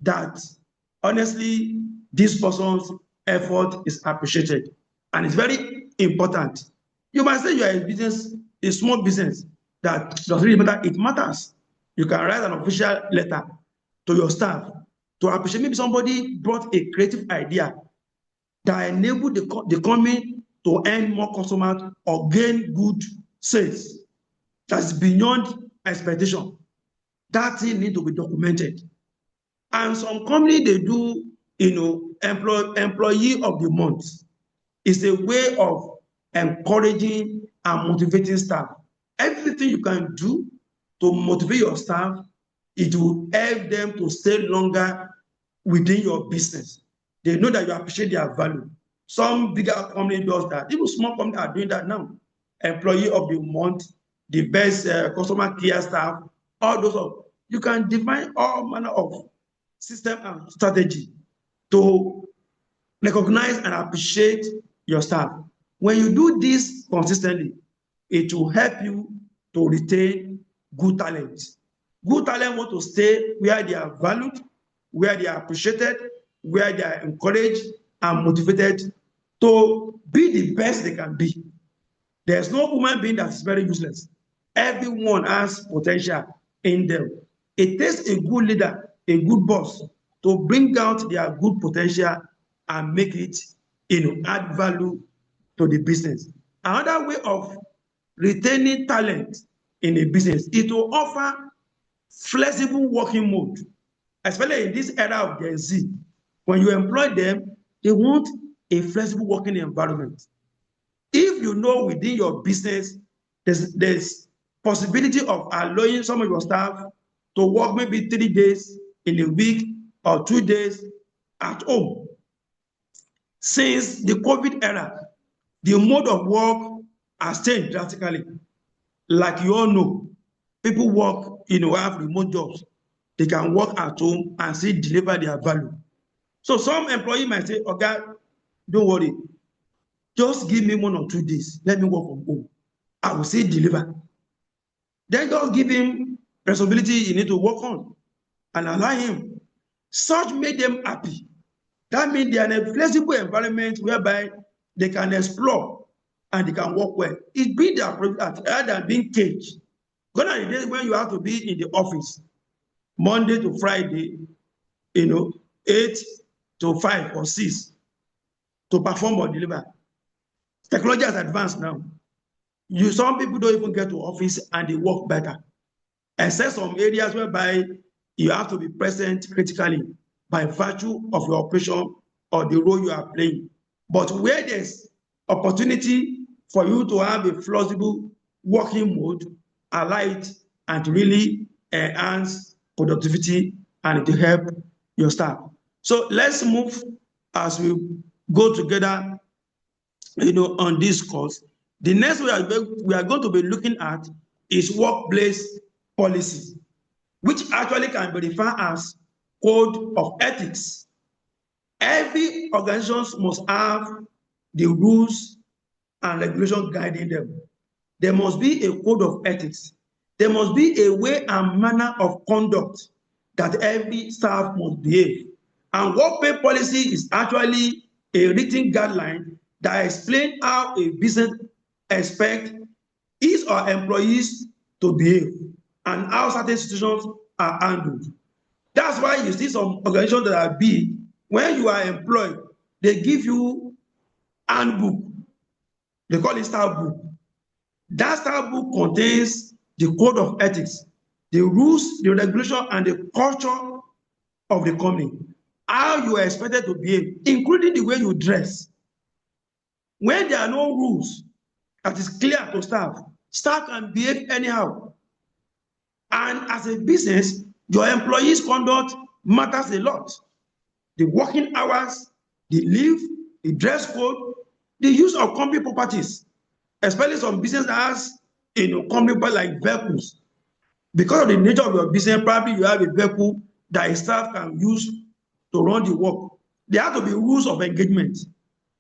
that honestly, this person's effort is appreciated. And it's very important. You might say you are a business, a small business, that doesn't really matter. It matters. You can write an official letter to your staff to appreciate. Maybe somebody brought a creative idea that enabled the company to earn more customers or gain good sales. That's beyond expectation. That thing needs to be documented. And some company, they do, employee of the month. It's a way of encouraging and motivating staff. Everything you can do to motivate your staff, it will help them to stay longer within your business. They know that you appreciate their value. Some bigger company does that. Even small companies are doing that now. Employee of the month, the best customer care staff, all those. You can define all manner of system and strategy to recognize and appreciate your staff. When you do this consistently, it will help you to retain good talent. Good talent want to stay where they are valued, where they are appreciated, where they are encouraged and motivated to be the best they can be. There's no human being that is very useless. Everyone has potential in them. It takes a good leader, a good boss, to bring out their good potential and make it, add value to the business. Another way of retaining talent in a business is to offer flexible working mode, especially in this era of Gen Z. When you employ them, they want a flexible working environment. If you know within your business, there's possibility of allowing some of your staff to work maybe 3 days in a week or 2 days at home. Since the COVID era, the mode of work has changed drastically. Like you all know, people work, have remote jobs. They can work at home and still deliver their value. So some employee might say, okay, don't worry, just give me 1 or 2 days. Let me work from home. I will still deliver. Then just give him responsibility you need to work on and allow him. Such made them happy. That means they are in a flexible environment whereby they can explore and they can work well. It's been their privilege rather than being caged. Gone are the days when you have to be in the office Monday to Friday, 8 to 5 or 6 to perform or deliver. Technology has advanced now. Some people don't even get to office and they work better. Except some areas whereby you have to be present critically by virtue of your operation or the role you are playing. But where there's opportunity for you to have a flexible working mode, allow it and really enhance productivity and to help your staff. So let's move as we go together, on this course. The next we are going to be looking at is workplace policy, which actually can be referred as code of ethics. Every organization must have the rules and regulations guiding them. There must be a code of ethics. There must be a way and manner of conduct that every staff must behave. And workplace policy is actually a written guideline that explains how a business expects its or employees to behave and how certain situations are handled. That's why you see some organizations that are big, when you are employed, they give you handbook. They call it staff book. That staff book contains the code of ethics, the rules, the regulation, and the culture of the company. How you are expected to behave, including the way you dress. When there are no rules that is clear to staff, staff can behave anyhow. And as a business, your employees' conduct matters a lot. The working hours, the leave, the dress code, the use of company properties, especially some business that has company like vehicles. Because of the nature of your business, probably you have a vehicle that a staff can use to run the work. There have to be rules of engagement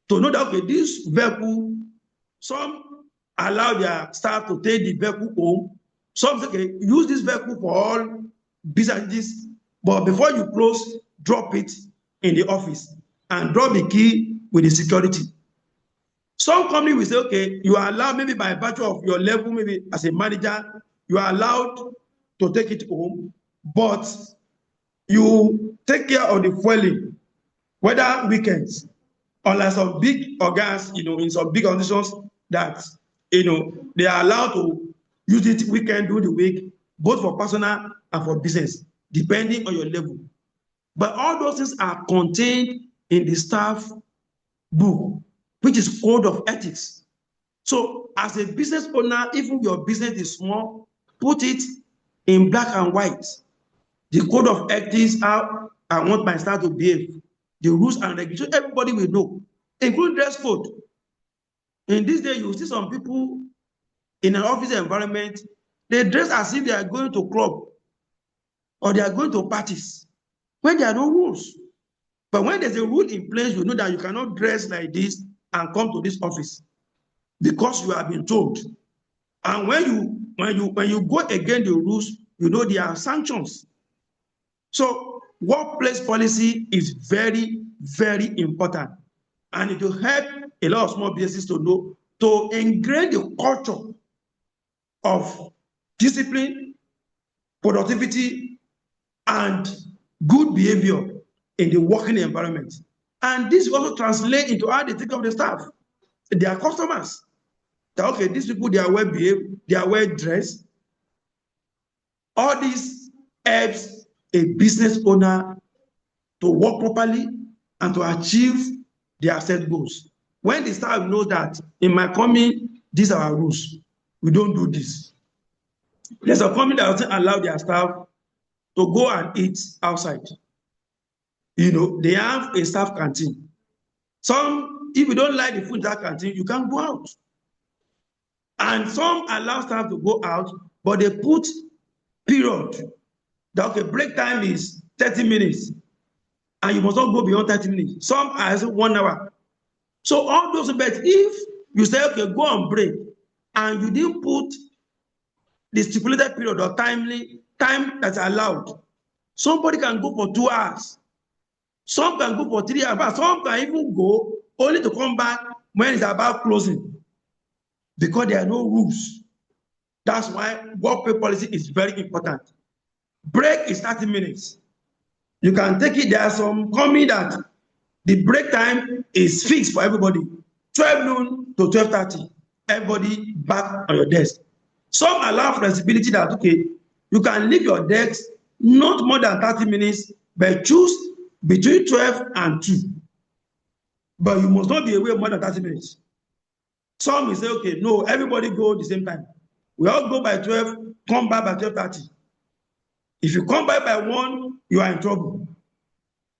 to know that, okay, this vehicle, some allow their staff to take the vehicle home. Some say, okay, use this vehicle for all businesses, but before you close, drop it in the office and drop the key with the security. Some company will say, okay, you are allowed, maybe by virtue of your level, maybe as a manager, you are allowed to take it home, but you take care of the fueling, whether weekends, unlike some big organs, in some big organizations that, they are allowed to use it weekend, during the week, both for personal and for business, depending on your level. But all those things are contained in the staff book, which is code of ethics. So as a business owner, even your business is small, put it in black and white. The code of ethics, how I want my staff to behave, the rules and regulations, everybody will know, including dress code. In this day, you see some people in an office environment, they dress as if they are going to club or they are going to parties when there are no rules. But when there's a rule in place, you know that you cannot dress like this and come to this office because you have been told. And when you go against the rules, you know there are sanctions. So workplace policy is very, very important. And it will help a lot of small businesses to know, to ingrain the culture of discipline, productivity, and good behavior in the working environment. And this will also translate into how they think of the staff, their customers. That, okay, these people, they are well behaved, they are well dressed. All this helps a business owner to work properly and to achieve their set goals. When the staff knows that in my company, these are our rules, we don't do this. There's a company that doesn't allow their staff to go and eat outside. You know, they have a staff canteen. Some, if you don't like the food in that canteen, you can go out. And some allow staff to go out, but they put period. That, okay, break time is 30 minutes, and you must not go beyond 30 minutes. Some are 1 hour. So all those, but if you say, okay, go on break, and you didn't put the stipulated period or time that's allowed, somebody can go for 2 hours. Some can go for 3 hours. Some can even go only to come back when it's about closing, because there are no rules. That's why workplace policy is very important. Break is 30 minutes. You can take it. There are some company that the break time is fixed for everybody, 12 noon to 12:30. Everybody back on your desk. Some allow flexibility that, okay, you can leave your desk not more than 30 minutes, but choose between 12 and 2. But you must not be away more than 30 minutes. Some will say, okay, no, everybody go at the same time. We all go by 12, come back by 12:30. If you come back by 1, you are in trouble.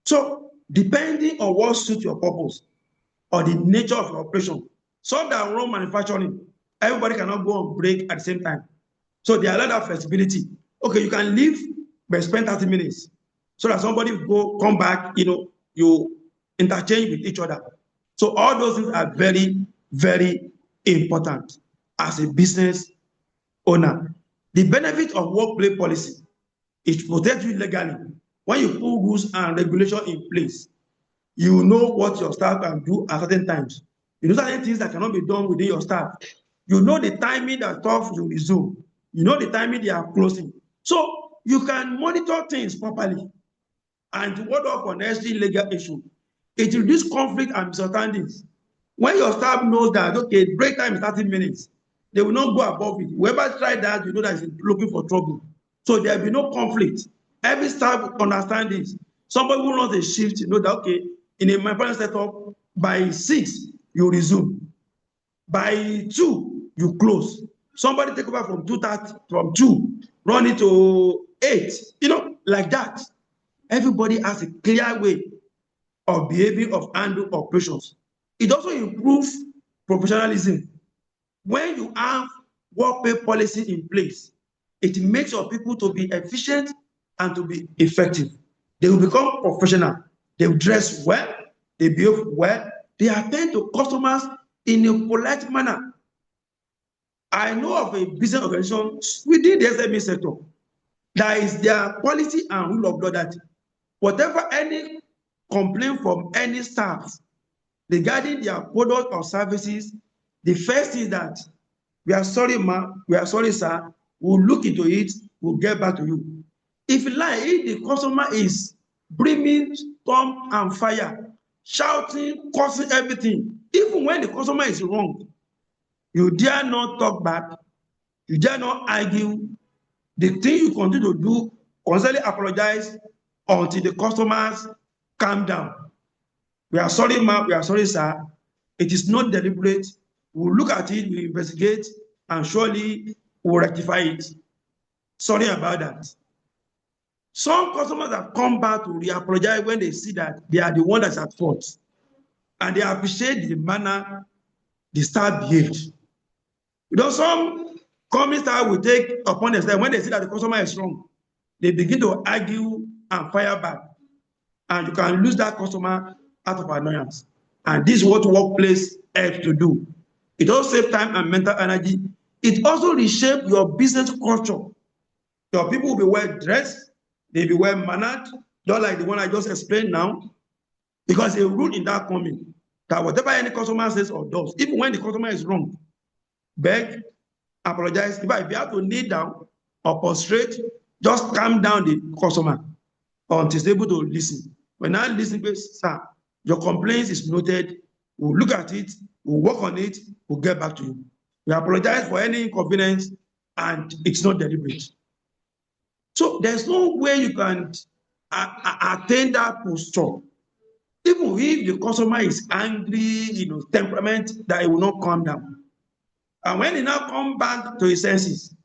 So, depending on what suits your purpose or the nature of your operation, some that run manufacturing, everybody cannot go on break at the same time. So they allow that flexibility. Okay, you can leave, but spend 30 minutes. So that somebody go, come back, you interchange with each other. So all those things are very, very important as a business owner. The benefit of workplace policy is to protect you legally. When you put rules and regulations in place, you know what your staff can do at certain times. You know certain things that cannot be done within your staff. You know the timing that staff will resume. You know the timing they are closing. So you can monitor things properly. And to ward off unnecessary legal issue, it reduces conflict and misunderstandings. When your staff knows that, okay, break time is 30 minutes, they will not go above it. Whoever tried that, you know that is looking for trouble. So there will be no conflict. Every staff understands this. Somebody who runs a shift, you know that, okay, in a manufacturing setup, by 6, you resume. By 2, you close. Somebody take over from 2:30, from 2, run it to 8, like that. Everybody has a clear way of behaving, of handling operations. It also improves professionalism. When you have workplace policy in place, it makes your people to be efficient and to be effective. They will become professional. They will dress well. They behave well. They attend to customers in a polite manner. I know of a business organization within the SME sector that is their policy and rule of law that whatever any complaint from any staff regarding their product or services, the first is that we are sorry, ma, we are sorry, sir, we'll look into it, we'll get back to you. If the customer is bringing storm and fire, shouting, cursing everything, even when the customer is wrong, you dare not talk back, you dare not argue. The thing you continue to do, constantly apologize until the customers calm down. We are sorry, ma, we are sorry, sir. It is not deliberate. We'll look at it, we'll investigate, and surely we'll rectify it. Sorry about that. Some customers have come back to re-apologize when they see that they are the one that's at fault. And they appreciate the manner the staff behaved. Some company staff will take upon themselves when they see that the customer is wrong. They begin to argue and fire back. And you can lose that customer out of annoyance. And this is what workplace helps to do. It also saves time and mental energy. It also reshapes your business culture. Your people will be well dressed, they'll be well mannered, just like the one I just explained now. Because a rule in that company that whatever any customer says or does, even when the customer is wrong, beg, apologize. If you have to kneel down or prostrate, just calm down the customer until he's able to listen. When I listen, sir, your complaint is noted. We'll look at it, we'll work on it, we'll get back to you. We apologize for any inconvenience, and it's not deliberate. So there's no way you can attain that posture. Even if the customer is angry, temperament, that it will not calm down. And when he now comes back to his senses,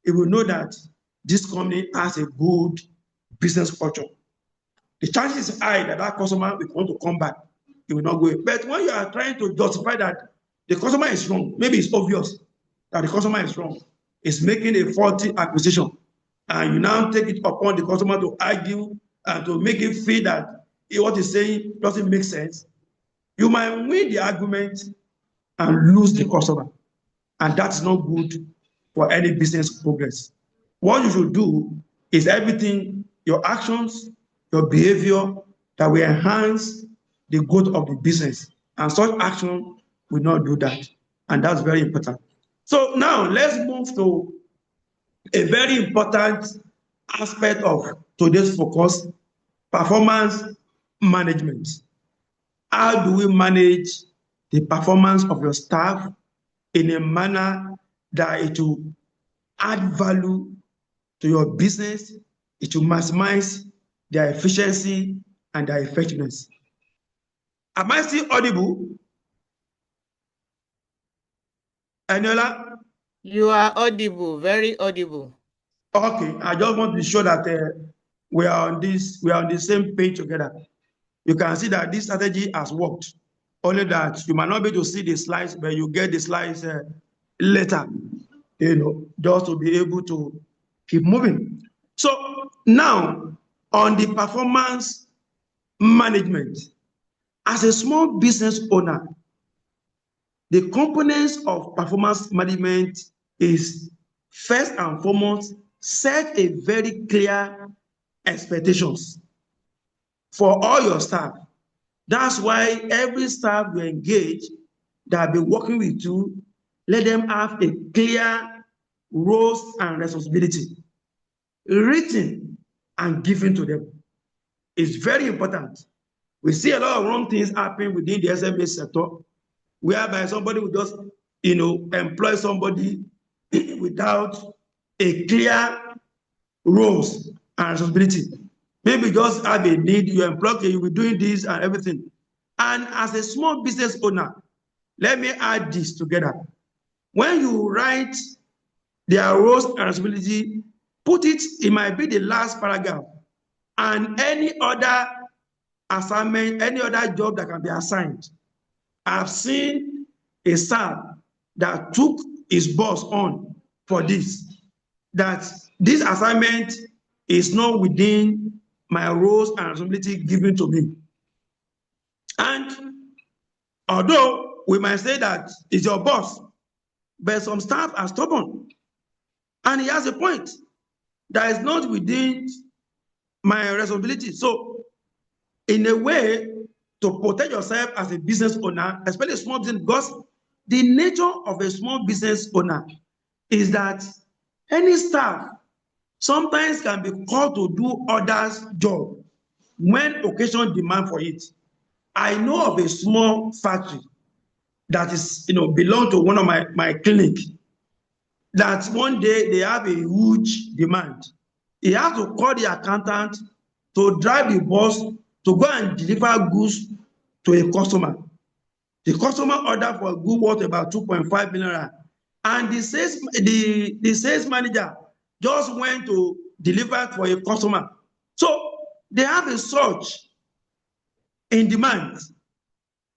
he will know that this company has a good business culture. The chances is high that that customer will want to come back. He will not go. But when you are trying to justify that the customer is wrong, maybe it's obvious that the customer is wrong, is making a faulty acquisition, and you now take it upon the customer to argue and to make it feel that what he's saying doesn't make sense, you might win the argument and lose the customer. And that's not good for any business progress. What you should do is everything, your actions, your behavior that will enhance the growth of the business. And such action will not do that. And that's very important. So now let's move to a very important aspect of today's focus, performance management. How do we manage the performance of your staff in a manner that it will add value to your business, it will maximize their efficiency and their effectiveness? Am I still audible? Eniola? You are audible, very audible. Okay, I just want to be sure that we are on the same page together. You can see that this strategy has worked. Only that you might not be able to see the slides, but you get the slides later, just to be able to keep moving. So now, on the performance management, as a small business owner, the components of performance management is, first and foremost, set a very clear expectations for all your staff. That's why every staff you engage that will be working with you, let them have a clear roles and responsibility written and given to them. It's very important. We see a lot of wrong things happen within the SME sector, whereby somebody will just, employ somebody without a clear roles and responsibility. Maybe just have a need, you employ, you'll be doing this and everything. And as a small business owner, let me add this together. When you write their roles and responsibility, put it might be the last paragraph, and any other assignment, any other job that can be assigned. I've seen a staff that took his boss on for this, that this assignment is not within my roles and responsibility given to me. And although we might say that it's your boss, but some staff are stubborn. And he has a point that is not within my responsibility. So in a way, to protect yourself as a business owner, especially a small business, because the nature of a small business owner is that any staff sometimes can be called to do others' job when occasion demand for it. I know of a small factory that is, belong to one of my clinic, that one day they have a huge demand. He has to call the accountant to drive the bus to go and deliver goods to a customer. The customer ordered for a good worth about 2.5 million, and the sales manager just went to deliver for a customer. So they have a surge in demand.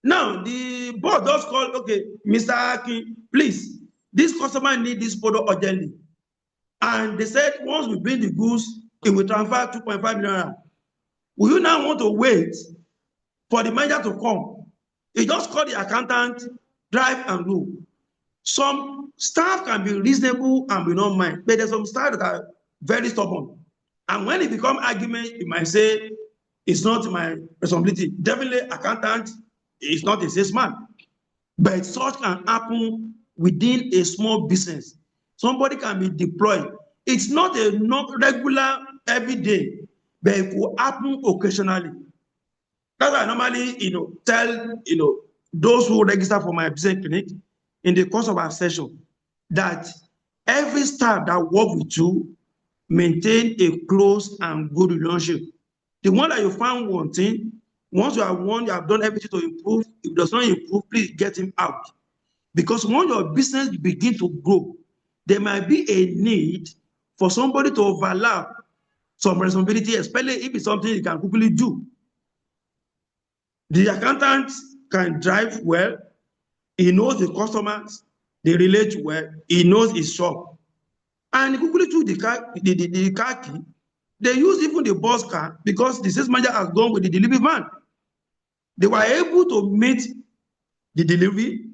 Now the boss just called, okay, Mr. Aki, please, this customer needs this product urgently. And they said, once we bring the goods, it will transfer 2.5 million. Will you now want to wait for the manager to come? He just called the accountant, drive and go. Some staff can be reasonable and will not mind, but there's some staff that are very stubborn. And when it becomes argument, you might say, it's not my responsibility. Definitely, accountant is not a salesman. But such can happen within a small business. Somebody can be deployed. It's not a regular every day, but it will happen occasionally. That's why I normally, tell, those who register for my business clinic in the course of our session that every staff that work with you maintain a close and good relationship. The one that you found one thing, once you have won, you have done everything to improve. If it does not improve, please get him out. Because when your business begins to grow, there might be a need for somebody to overlap some responsibility, especially if it's something you can quickly do. The accountant can drive well. He knows the customers. They relate well. He knows his shop. And quickly to the car key, they use even the bus car because the sales manager has gone with the delivery van. They were able to meet the delivery.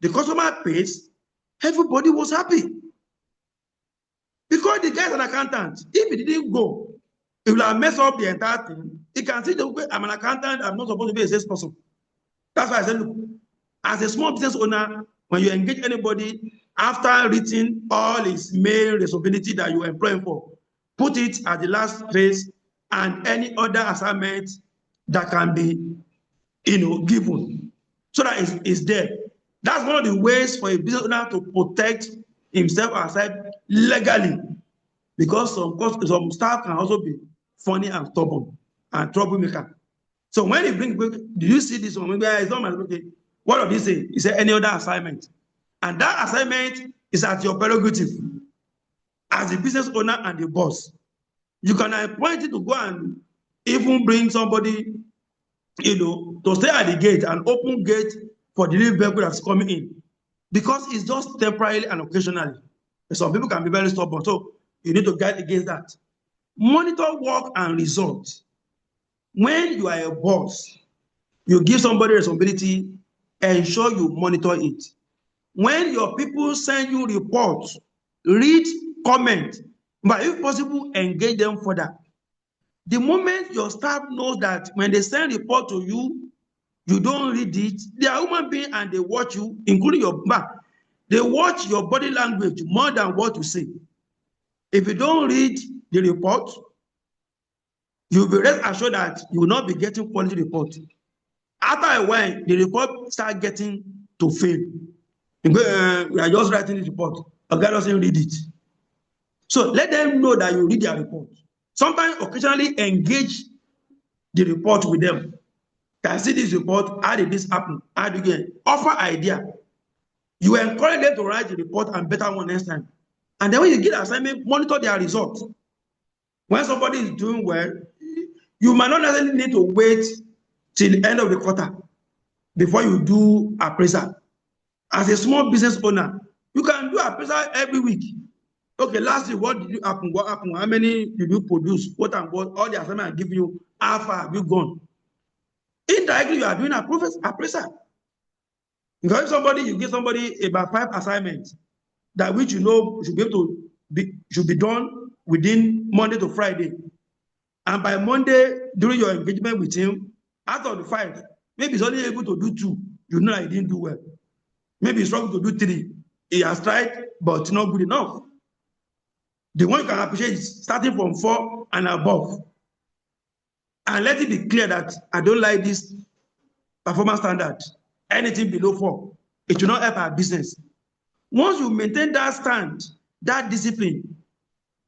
The customer pays. Everybody was happy. Because the guy is an accountant. If he didn't go, he will have messed up the entire thing. He can say, I'm an accountant, I'm not supposed to be a salesperson. That's why I said, look, as a small business owner, when you engage anybody, after written all his main responsibility that you employ him for, put it at the last place and any other assignment that can be, given, so that it's there. That's one of the ways for a business owner to protect himself outside legally, because some staff can also be funny and stubborn and troublemaker. So when you bring, did you see this one? Maybe it's not my, okay. What of this say? He said any other assignment. And that assignment is at your prerogative as the business owner and the boss. You can appoint it to go and even bring somebody, to stay at the gate and open gate for the delivery vehicle that's coming in. Because it's just temporarily and occasionally. Some people can be very stubborn. So you need to guard against that. Monitor work and results. When you are a boss, you give somebody responsibility, ensure you monitor it. When your people send you reports, read, comment, but if possible, engage them further. The moment your staff knows that when they send report to you, you don't read it, they are human beings and they watch you, including your back. They watch your body language more than what you say. If you don't read the report, you'll be rest assured that you will not be getting quality report. After a while, the report start getting to fail. We are just writing this report. A guy doesn't read it. So let them know that you read their report. Sometimes occasionally engage the report with them. Can see this report, how did this happen? How do you get? Offer idea. You encourage them to write the report and better one next time. And then when you get assignment, monitor their results. When somebody is doing well, you might not necessarily need to wait till the end of the quarter before you do appraisal. As a small business owner, you can do appraisal every week. Okay, last week, what did you happen? What happened? How many did you produce? What and what? All the assignments I give you, how far have you gone? Indirectly, you are doing appraisal. Because if you give somebody about 5 assignments that which should be done within Monday to Friday, and by Monday during your engagement with him, out of the 5, maybe he's only able to do 2. You know he didn't do well. Maybe he's struggling to do 3. He has tried, but not good enough. The one you can appreciate is starting from 4 and above. And let it be clear that I don't like this performance standard. Anything below 4, it will not help our business. Once you maintain that stand, that discipline,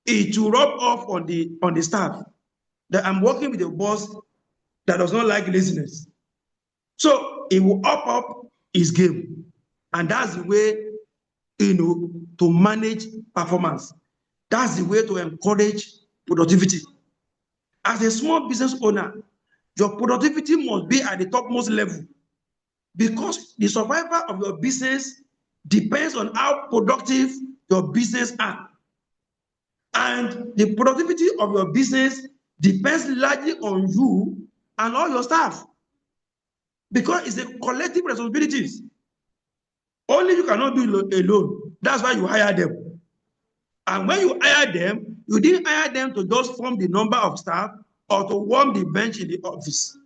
it will rub off on the staff that I'm working with a boss that does not like laziness. So it will up his game. And that's the way, to manage performance. That's the way to encourage productivity. As a small business owner, your productivity must be at the topmost level, because the survival of your business depends on how productive your business are. And the productivity of your business depends largely on you and all your staff, because it's a collective responsibilities. Only you cannot do it alone. That's why you hire them. And when you hire them, you didn't hire them to just form the number of staff or to warm the bench in the office.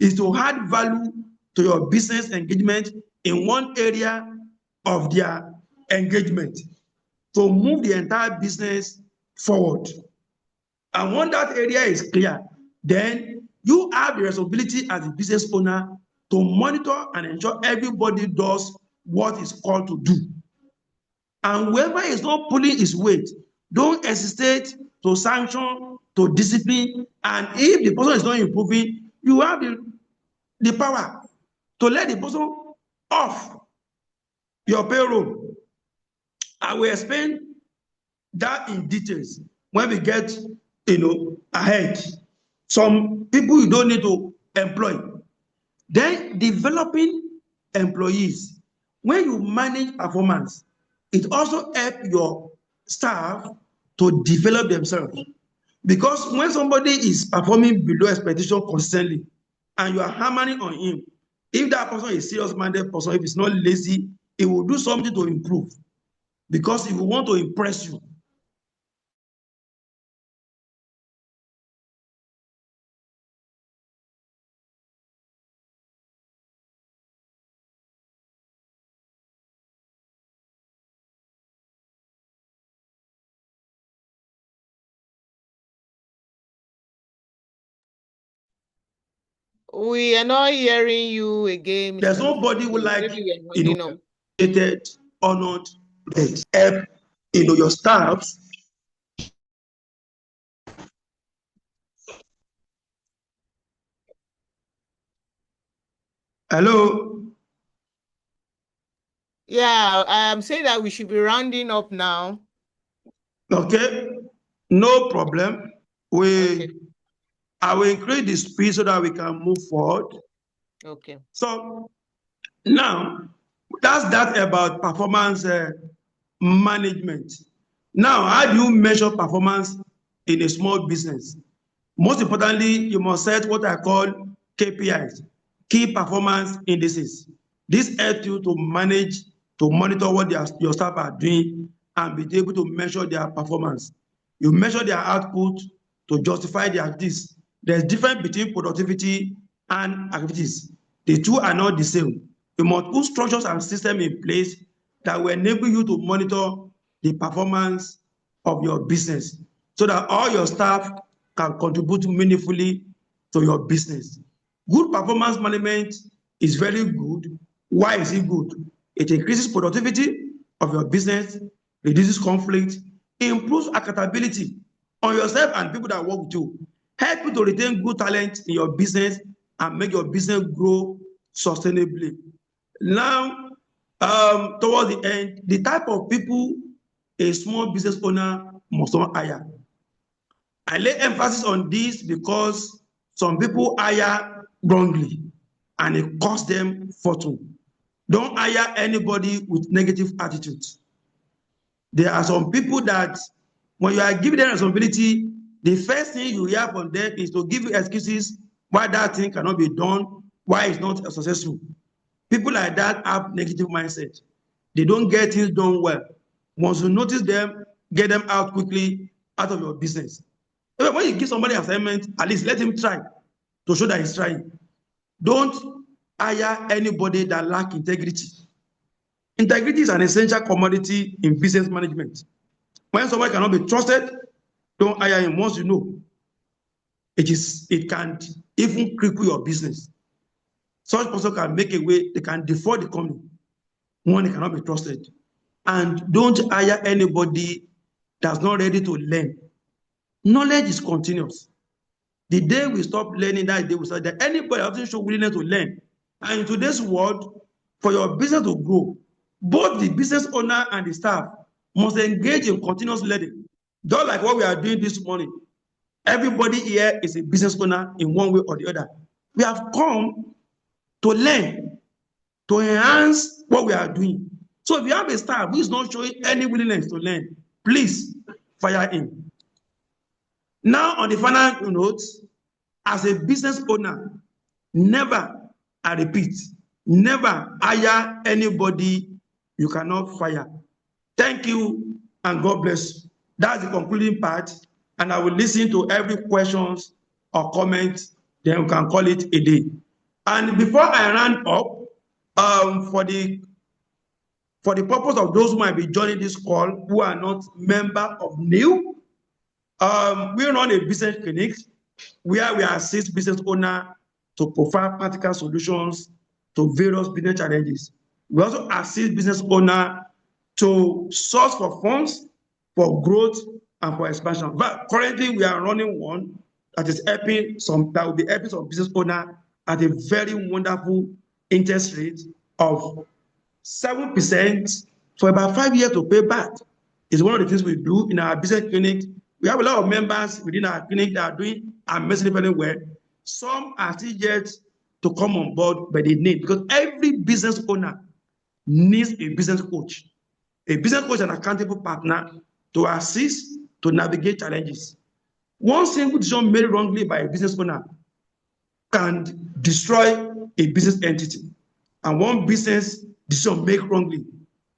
It's to add value to your business engagement in one area of their engagement, to move the entire business forward. And when that area is clear, then you have the responsibility as a business owner to monitor and ensure everybody does what is called to do. And whoever is not pulling his weight, don't hesitate to sanction, to discipline. And if the person is not improving, you have the power to let the person off your payroll. I will explain that in details when we get ahead. Some people you don't need to employ. Then developing employees. When you manage performance, it also helps your staff to develop themselves. Because when somebody is performing below expectation consistently, and you are hammering on him, if that person is a serious-minded person, if he's not lazy, he will do something to improve. Because if we want to impress you, We are not hearing you again, Mr. there's nobody who like honored, help your staffs. Hello. Yeah, I'm saying that we should be rounding up now. Okay, no problem. I will increase the speed so that we can move forward. Okay. So now that's that about performance management. Now, how do you measure performance in a small business? Most importantly, you must set what I call KPIs, key performance indices. This helps you to manage, to monitor what your staff are doing and be able to measure their performance. You measure their output to justify their activities. There's difference between productivity and activities. The two are not the same. You must put structures and systems in place that will enable you to monitor the performance of your business so that all your staff can contribute meaningfully to your business. Good performance management is very good. Why is it good? It increases productivity of your business, reduces conflict, improves accountability on yourself and people that work with you, help you to retain good talent in your business and make your business grow sustainably. Now, towards the end, the type of people a small business owner must not hire. I lay emphasis on this because some people hire wrongly and it costs them fortune. Don't hire anybody with negative attitudes. There are some people that when you are giving them responsibility, the first thing you hear from them is to give you excuses why that thing cannot be done, why it's not successful. People like that have negative mindset. They don't get things done well. Once you notice them, get them out quickly out of your business. When you give somebody an assignment, at least let him try to show that he's trying. Don't hire anybody that lacks integrity. Integrity is an essential commodity in business management. When somebody cannot be trusted, don't hire him. Once you know, it can even cripple your business. Such person can make a way, they can default the company when they cannot be trusted. And don't hire anybody that's not ready to learn. Knowledge is continuous. The day we stop learning, that day we start that anybody doesn't show willingness to learn. And in today's world, for your business to grow, both the business owner and the staff must engage in continuous learning. Just like what we are doing this morning. Everybody here is a business owner in one way or the other. We have come to learn, to enhance what we are doing. So if you have a staff who is not showing any willingness to learn, please fire him. Now, on the final note, as a business owner, never, I repeat, never hire anybody you cannot fire. Thank you and God bless. That's the concluding part, and I will listen to every questions or comment, then we can call it a day. And before I round up, for the purpose of those who might be joining this call who are not member of NEW, we run a business clinic where we assist business owners to provide practical solutions to various business challenges. We also assist business owners to source for funds for growth and for expansion. But currently, we are running one that will be helping some business owners at a very wonderful interest rate of 7% for about 5 years to pay back. It's one of the things we do in our business clinic We have a lot of members within our clinic that are doing amazingly very well. Some are still yet to come on board, but they need, because every business owner needs a business coach. A business coach is an accountable partner to assist to navigate challenges. One single decision made wrongly by a business owner can destroy a business entity. And one business decision made wrongly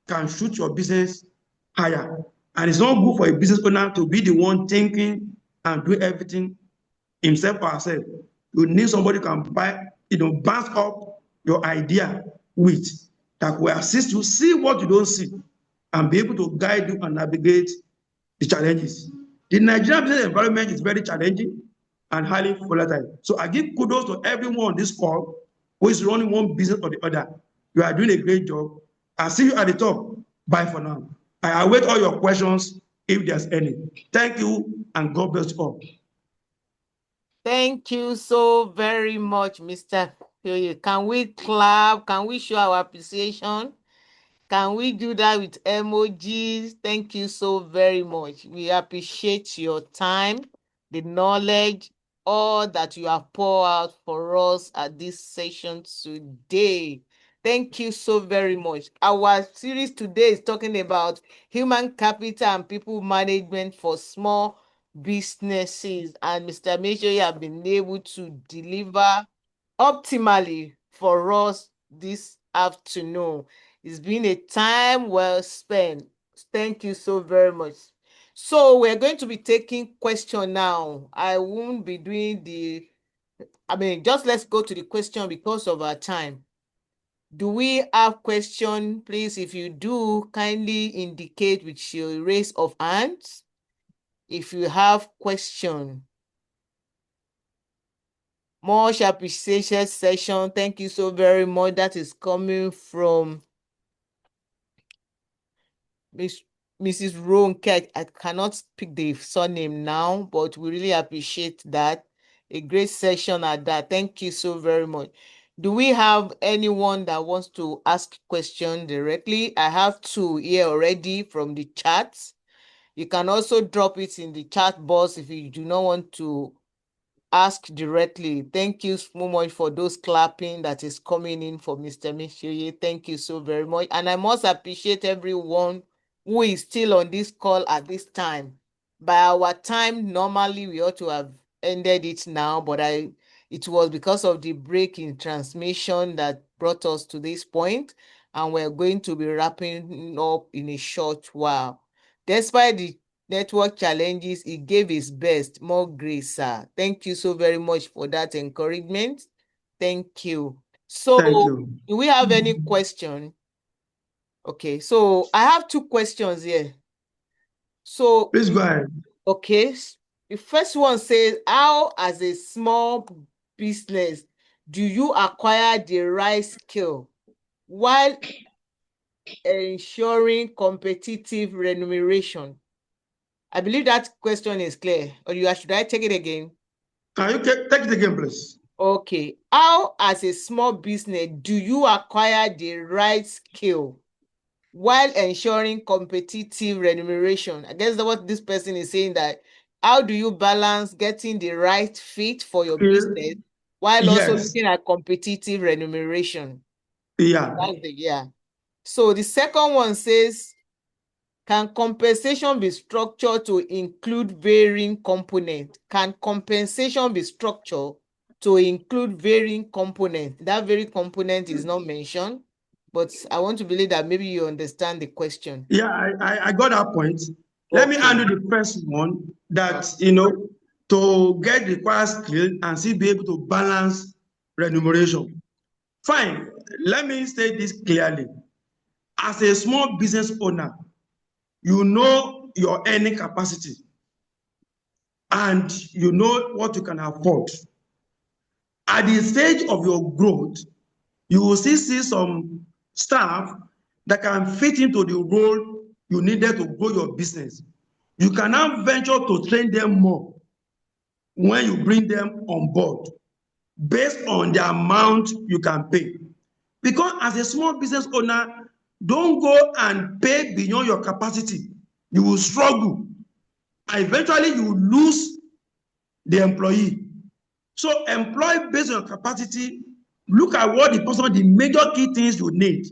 can shoot your business higher. And it's not good for a business owner to be the one thinking and doing everything himself or herself. You need somebody who can bounce up your idea with, that will assist you, see what you don't see, and be able to guide you and navigate the challenges. The Nigerian business environment is very challenging and highly volatile. So I give kudos to everyone on this call who is running one business or the other. You are doing a great job. I'll see you at the top. Bye for now. I await all your questions if there's any. Thank you, and God bless you all. Thank you so very much, Mr. Pioye. Can we clap? Can we show our appreciation? Can we do that with emojis? Thank you so very much. We appreciate your time, the knowledge, all that you have poured out for us at this session today. Thank you so very much. Our series today is talking about human capital and people management for small businesses. And Mr. Major, you have been able to deliver optimally for us this afternoon. It's been a time well spent. Thank you so very much. So we're going to be taking question now. I won't be doing just let's go to the question because of our time. Do we have question? Please, if you do, kindly indicate with your raise of hands. If you have question. Much appreciation session. Thank you so very much. That is coming from Mrs. Ronke. I cannot pick the surname now, but we really appreciate that. A great session at that. Thank you so very much. Do we have anyone that wants to ask question directly? I have two here already from the chat. You can also drop it in the chat box if you do not want to ask directly. Thank you so much for those clapping that is coming in for Mr. Mishoye. Thank you so very much. And I must appreciate everyone who is still on this call at this time. By our time, normally we ought to have ended it now, but it was because of the break in transmission that brought us to this point, and we're going to be wrapping up in a short while. Despite the network challenges, he gave his best. More grace, sir. Thank you so very much for that encouragement. Thank you. So, Thank you. do we have any question? Okay, so I have two questions here. So, please go ahead. Okay, the first one says, how as a small business do you acquire the right skill while ensuring competitive remuneration? I believe that question is clear. Or should I take it again? Can you take it again, please? Okay. How, as a small business, do you acquire the right skill while ensuring competitive remuneration? I guess that's what this person is saying, that how do you balance getting the right fit for your business while also looking at competitive remuneration? Yeah. So the second one says, can compensation be structured to include varying components? Can compensation be structured to include varying components? That very component is not mentioned, but I want to believe that maybe you understand the question. Yeah, I got that point. Let me handle the first one, that, to get the required skill and still be able to balance remuneration. Fine. Let me say this clearly. As a small business owner, you know your earning capacity and you know what you can afford. At the stage of your growth, you will still see some staff that can fit into the role you needed to grow your business. You can now venture to train them more when you bring them on board based on the amount you can pay. Because as a small business owner, don't go and pay beyond your capacity. You will struggle. eventually you lose the employee. So employ based on capacity. Look at what the major key things you need.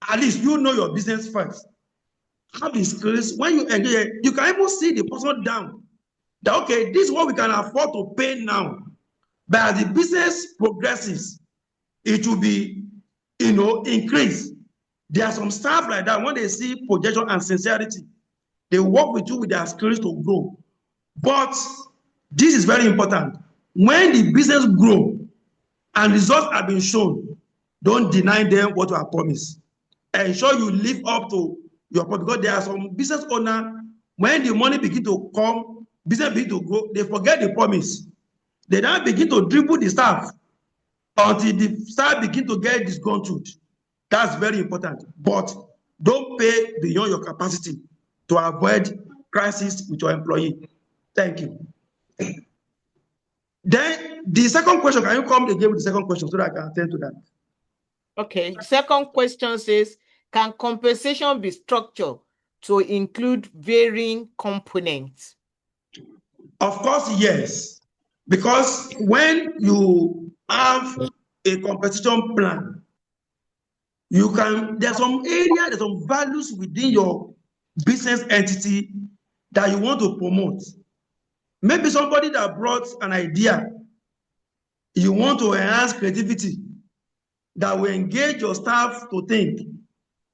At least you know your business first. Have the skills. When you engage, you can even see the person down. That okay, this is what we can afford to pay now. But as the business progresses, it will be, increased. There are some staff like that, when they see projection and sincerity, they work with you with their skills to grow. But this is very important. When the business grow and results have been shown, don't deny them what you have promised. Ensure you live up to your promise, because there are some business owners, when the money begin to come, business begin to grow, they forget the promise. They now begin to dribble the staff until the staff begin to get disgruntled. That's very important. But don't pay beyond your capacity to avoid crisis with your employee. Thank you. Then the second question, can you come again with the second question so that I can attend to that? Okay. The second question says, can compensation be structured to include varying components? Of course, yes. Because when you have a compensation plan, there's some area, there's some values within your business entity that you want to promote. Maybe somebody that brought an idea, you want to enhance creativity, that will engage your staff to think.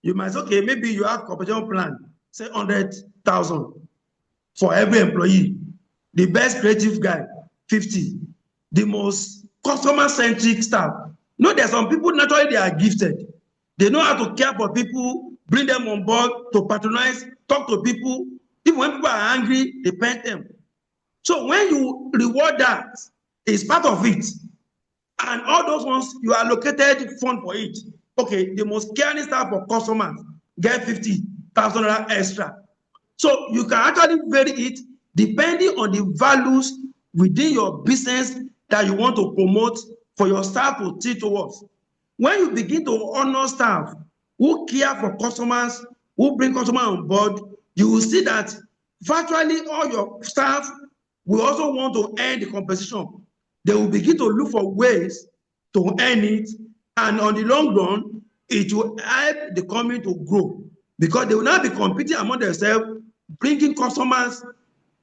You might say, okay, maybe you have compensation plan, say 100,000 for every employee. The best creative guy, 50. The most customer-centric staff. There's some people, naturally, they are gifted. They know how to care for people, bring them on board, to patronize, talk to people. Even when people are angry, they paint them. So when you reward that, it's part of it. And all those ones, you allocated fund for it. Okay, the most caring staff for customers get 50,000 extra. So you can actually vary it depending on the values within your business that you want to promote for your staff to teach towards. When you begin to honor staff who care for customers, who bring customers on board, you will see that virtually all your staff will also want to earn the compensation. They will begin to look for ways to earn it, and on the long run, it will help the company to grow, because they will now be competing among themselves, bringing customers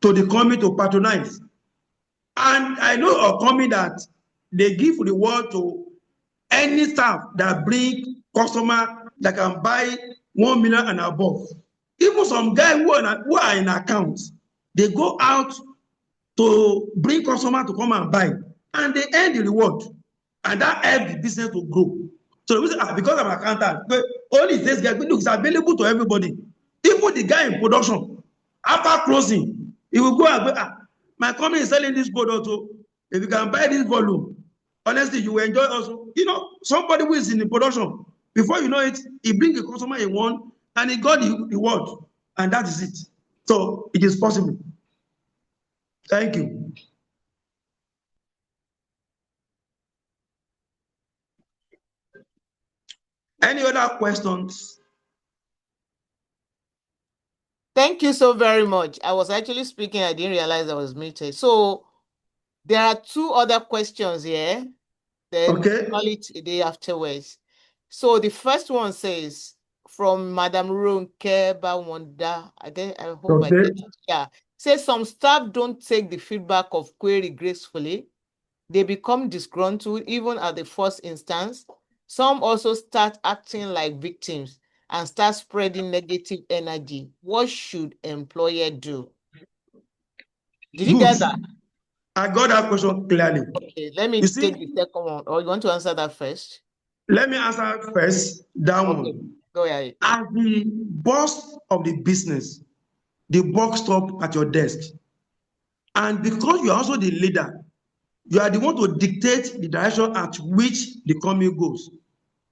to the company to patronize. And I know a company that they give reward to any staff that bring customer that can buy 1 million and above. Even some guys who are in accounts, they go out to bring customer to come and buy, and they earn the reward, and that helps the business to grow. So because I'm an accountant, but only this guy, look, it's available to everybody. Even the guy in production, after closing, he will go and go, my company is selling this product, so if you can buy this volume, honestly, you will enjoy also. Somebody who is in the production, before you know it, he brings the customer he wants, and he got the reward, and that is it. So it is possible. Thank you. Any other questions? Thank you so very much. I was actually speaking, I didn't realize I was muted. So there are two other questions here. Then okay, call it a day afterwards. So the first one says, from Madam Ronke Bawanda, I hope I get it. Yeah. Says some staff don't take the feedback of query gracefully. They become disgruntled even at the first instance. Some also start acting like victims and start spreading negative energy. What should employer do? Did you get that? I got that question clearly. Okay, let me take the second one. Or you want to answer that first? Let me answer first that one. Go ahead. As the boss of the business, the buck stop at your desk. And because you are also the leader, you are the one to dictate the direction at which the company goes.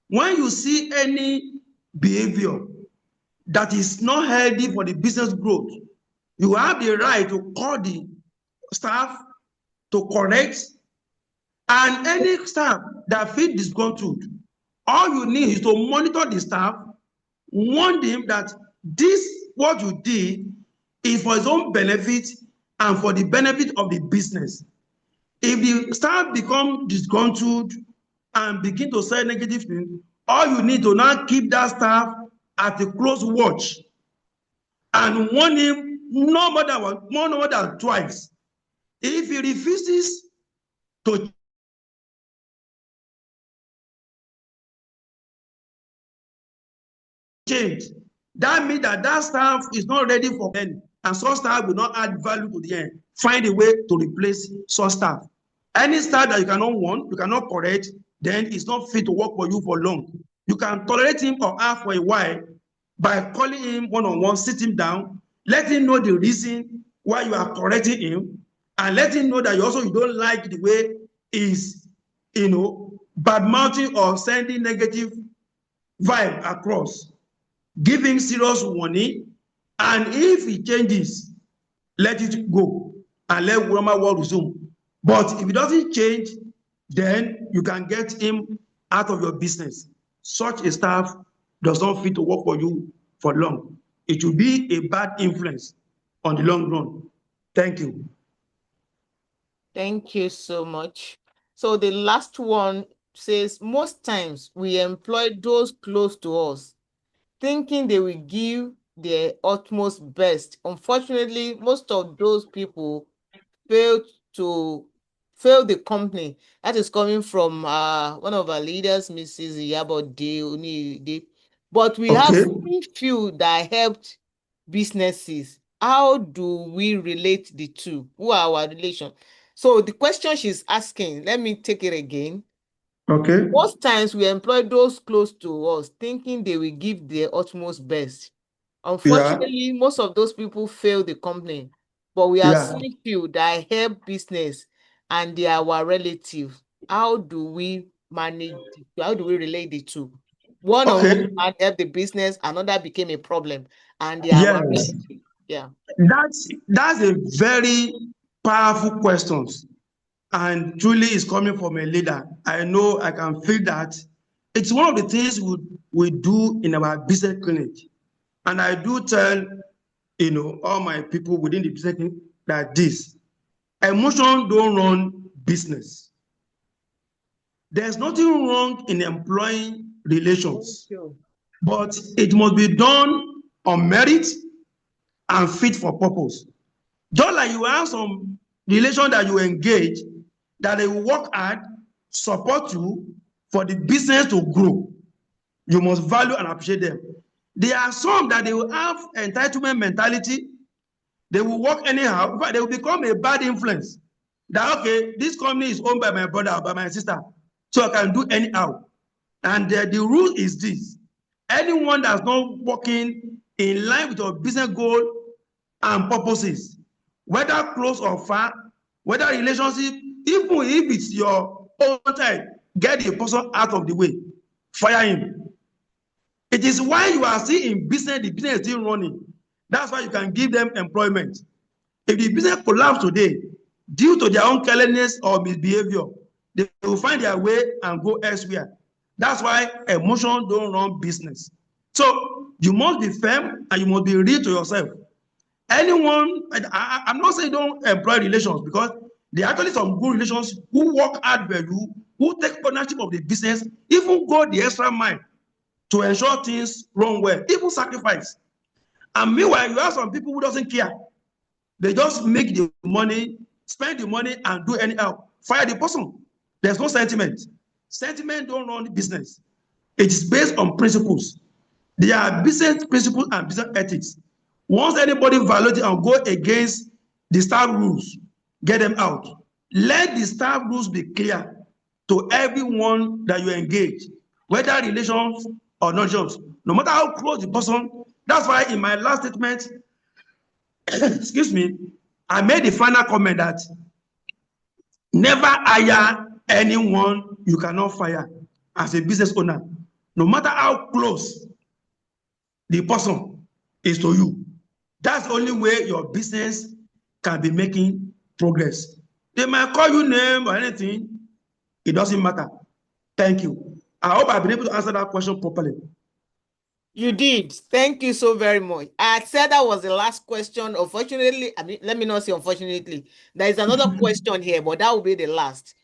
When you see any behavior that is not healthy for the business growth, you have the right to call the staff to correct. And any staff that feel disgruntled, all you need is to monitor the staff, warn them that this, what you did, is for his own benefit and for the benefit of the business. If the staff become disgruntled and begin to say negative things, all you need to now keep that staff at a close watch and warn him no more than twice. If he refuses to change, that means that staff is not ready for learning, and such staff will not add value to the end. Find a way to replace such staff. Any staff that you cannot warn, you cannot correct, then it's not fit to work for you for long. You can tolerate him or her for a while by calling him one-on-one, sit him down, let him know the reason why you are correcting him, and let him know that you don't like the way he's, bad-mouthing or sending negative vibe across. Give him serious warning, and if he changes, let it go and let normal work resume. But if it doesn't change, then you can get him out of your business. Such a staff does not fit to work for you for long. It will be a bad influence on the long run. Thank you. Thank you so much. So the last one says, most times we employ those close to us, thinking they will give their utmost best. Unfortunately, most of those people fail the company. That is coming from one of our leaders, Mrs. Iyabode. But we have few that helped businesses. How do we relate the two? Who are our relation? So the question she's asking, let me take it again. Okay. Most times we employ those close to us, thinking they will give their utmost best. Unfortunately, most of those people fail the company, but we have seen few that help business and they are our relatives. How do we manage? How do we relate the two? One on one help the business, another became a problem, and they are our relatives. Yeah. That's a very powerful question, and truly is coming from a leader. I know I can feel that. It's one of the things we do in our business clinic. And I do tell, all my people within the business clinic that this emotion don't run business. There's nothing wrong in employing relations, but it must be done on merit and fit for purpose. Just like you have some relation that you engage, that they will work hard, support you for the business to grow. You must value and appreciate them. There are some that they will have entitlement mentality. They will work anyhow, but they will become a bad influence. That, okay, this company is owned by my brother or by my sister, so I can do anyhow. And the rule is this: anyone that's not working in line with your business goal and purposes, whether close or far, whether relationship, even if it's your own child, get the person out of the way, fire him. It is why you are still in business, the business is still running. That's why you can give them employment. If the business collapses today, due to their own carelessness or misbehavior, they will find their way and go elsewhere. That's why emotion don't run business. So you must be firm and you must be real to yourself. Anyone, I'm not saying don't employ relations, because there are actually some good relations who work hard for you, who take ownership of the business, even go the extra mile to ensure things run well, even sacrifice. And meanwhile, you have some people who doesn't care. They just make the money, spend the money, and do anyhow. Fire the person. There's no sentiment. Sentiment don't run the business. It is based on principles. There are business principles and business ethics. Once anybody violates and go against the staff rules, get them out. Let the staff rules be clear to everyone that you engage, whether relations or not relations, no matter how close the person. That's why in my last statement, excuse me, I made the final comment that never hire anyone you cannot fire as a business owner, no matter how close the person is to you. That's the only way your business can be making progress. They might call you name or anything, it doesn't matter. Thank you. I hope I've been able to answer that question properly. You did. Thank you so very much. I had said that was the last question. Unfortunately, let me not say unfortunately. There is another question here, but that will be the last.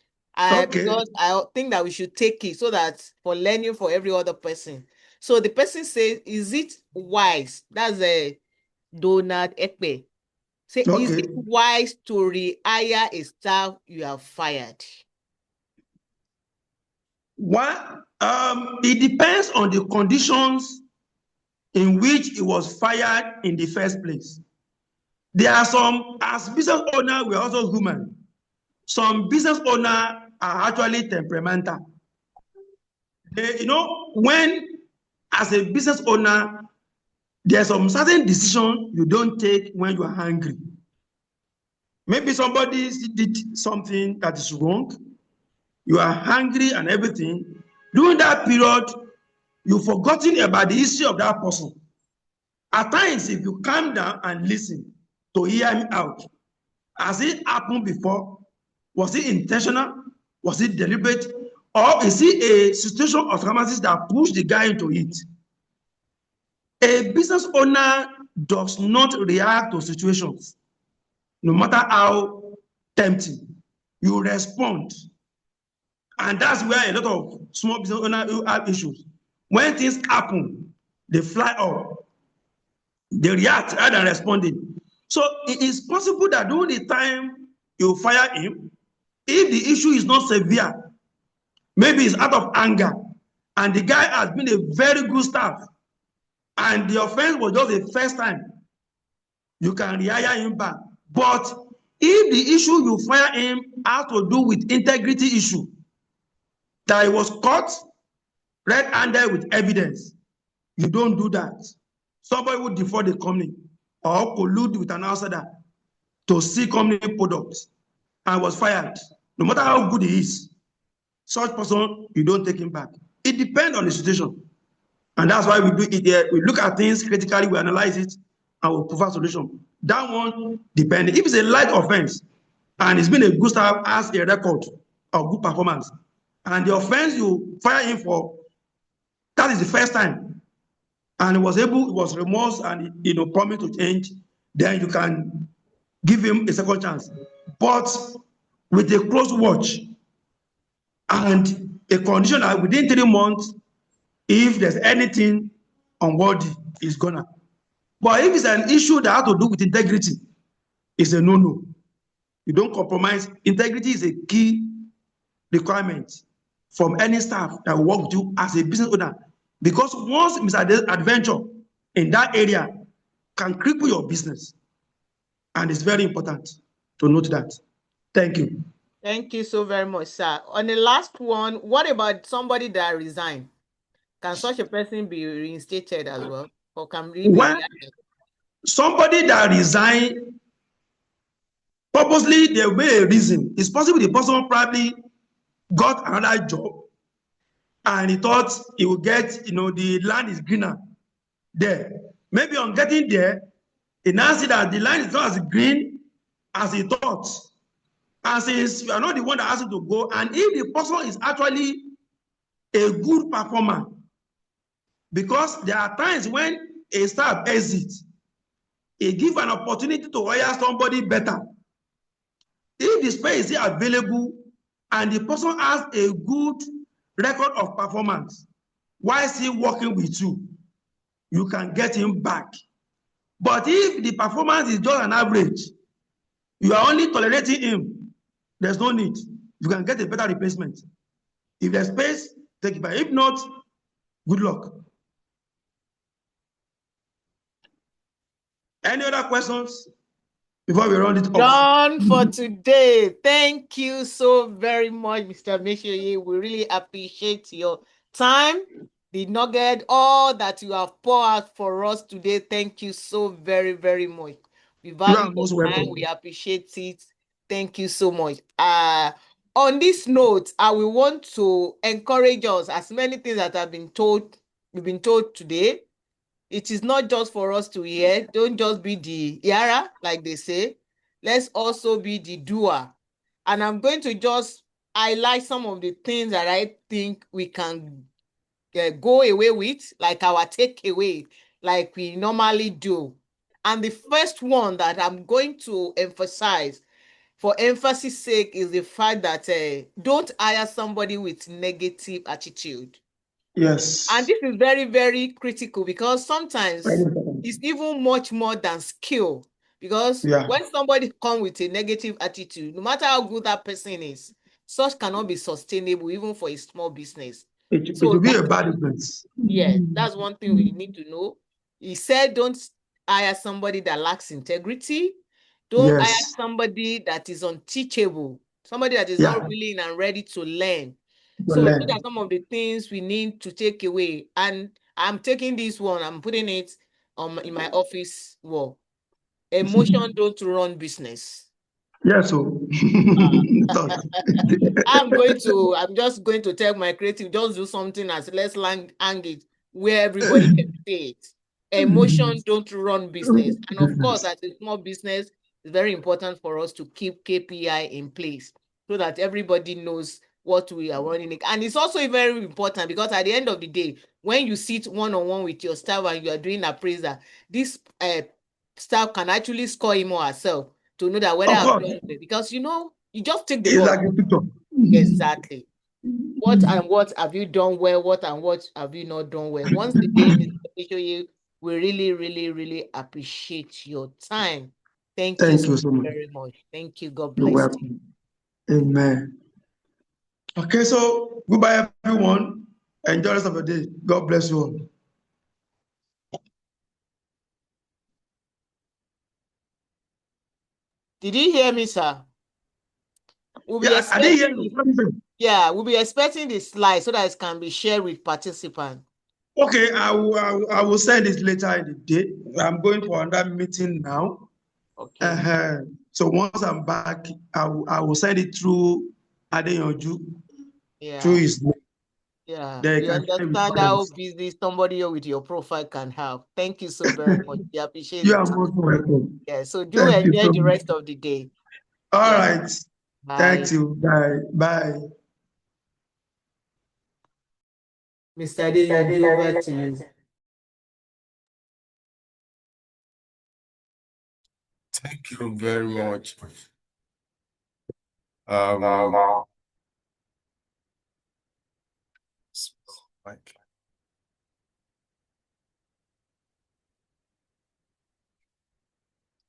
Okay. Because I think that we should take it so that for learning for every other person. So the person says, is it wise? That's a Donald Ekpe. Say, is Okay. it wise to rehire a staff you have fired? Well, it depends on the conditions in which it was fired in the first place. There are some, as business owner, we're also human. Some business owner are actually temperamental. When as a business owner, there are some certain decisions you don't take when you are angry. Maybe somebody did something that is wrong. You are angry and everything. During that period, you've forgotten about the history of that person. At times, if you calm down and listen to hear me out, has it happened before? Was it intentional? Was it deliberate? Or is it a situation of circumstances that pushed the guy into it? A business owner does not react to situations, no matter how tempting. You respond. And that's where a lot of small business owners have issues. When things happen, they fly up. They react rather than responding. So it is possible that during the time you fire him, if the issue is not severe, maybe it's out of anger, and the guy has been a very good staff, and the offense was just the first time, you can rehire him back. But if the issue you fire him has to do with integrity issue, that he was caught red-handed with evidence, you don't do that. Somebody would defraud the company or collude with an outsider to see company products and was fired. No matter how good he is, such person, you don't take him back. It depends on the situation. And that's why we do it here. We look at things critically, we analyze it, and we provide solution. That one depends. If it's a light offense and it's been a good staff, has a record of good performance, and the offense you fire him for, that is the first time, and it was remorse and promised to change, then you can give him a second chance. But with a close watch and a condition that within 3 months, if there's anything unworthy, it's gonna. But if it's an issue that has to do with integrity, it's a no-no. You don't compromise. Integrity is a key requirement from any staff that will work with you as a business owner. Because once misadventure in that area can cripple your business. And it's very important to note that. Thank you. Thank you so very much, sir. On the last one, what about somebody that resigned? Can such a person be reinstated as well? Or can we be When somebody that resigned, purposely there may be a reason. It's possible the person probably got another job and he thought he would get, the land is greener there. Maybe on getting there, he now see that the land is not as green as he thought. And since you are not the one that asked him to go, and if the person is actually a good performer, because there are times when a staff exits, it gives an opportunity to hire somebody better. If the space is available and the person has a good record of performance while still working with you, you can get him back. But if the performance is just an average, you are only tolerating him, there's no need. You can get a better replacement. If there's space, take it back. If not, good luck. Any other questions before we round it up? Done for today. Thank you so very much, Mr. Meshoye. We really appreciate your time, the nugget, all that you have poured out for us today. Thank you so very, very much. We value your time. We appreciate it. Thank you so much. On this note, I will want to encourage us, as many things that we've been told today. It is not just for us to hear. Don't just be the hearer, like they say. Let's also be the doer. And I'm going to just highlight some of the things that I think we can go away with, like our takeaway, like we normally do. And the first one that I'm going to emphasize for emphasis sake is the fact that don't hire somebody with negative attitude. Yes. And this is very, very critical because sometimes it's even much more than skill. Because when somebody comes with a negative attitude, no matter how good that person is, such cannot be sustainable even for a small business. It will be a bad influence. Yes, that's one thing we need to know. He said, don't hire somebody that lacks integrity. Don't hire somebody that is unteachable, somebody that is not willing and ready to learn. So those are some of the things we need to take away. And I'm taking this one, I'm putting it in my office wall. Emotion don't run business. Yes, so I'm just going to tell my creative, just do something as let's hang it where everybody can see it. Emotion don't run business. And of course, as a small business, it's very important for us to keep KPI in place so that everybody knows what we are running. And it's also very important because at the end of the day, when you sit one-on-one with your staff and you are doing appraisal, this staff can actually score him or herself to know that whether I've done it. Because you just take the ball. Exactly. What have you done well? What have you not done well? Once again, we really, really, really appreciate your time. Thank you so much. Very much. Thank you. God bless you. Amen. Okay, so goodbye, everyone. Enjoy the rest of the day. God bless you all. Did you hear me, sir? We'll be expecting the slide so that it can be shared with participants. Okay, I will send it later in the day. I'm going for another meeting now. Okay. So once I'm back, I will send it through Adeyonju. Yeah. Through his name. Yeah. You understand how busy somebody with your profile can have. Thank you so very much. We appreciate it. You are most welcome. Yeah. So do enjoy the rest of the day. All right. Bye. Thank you. Bye. Bye. Mr. Adeyonju, over to you. Thank you very much.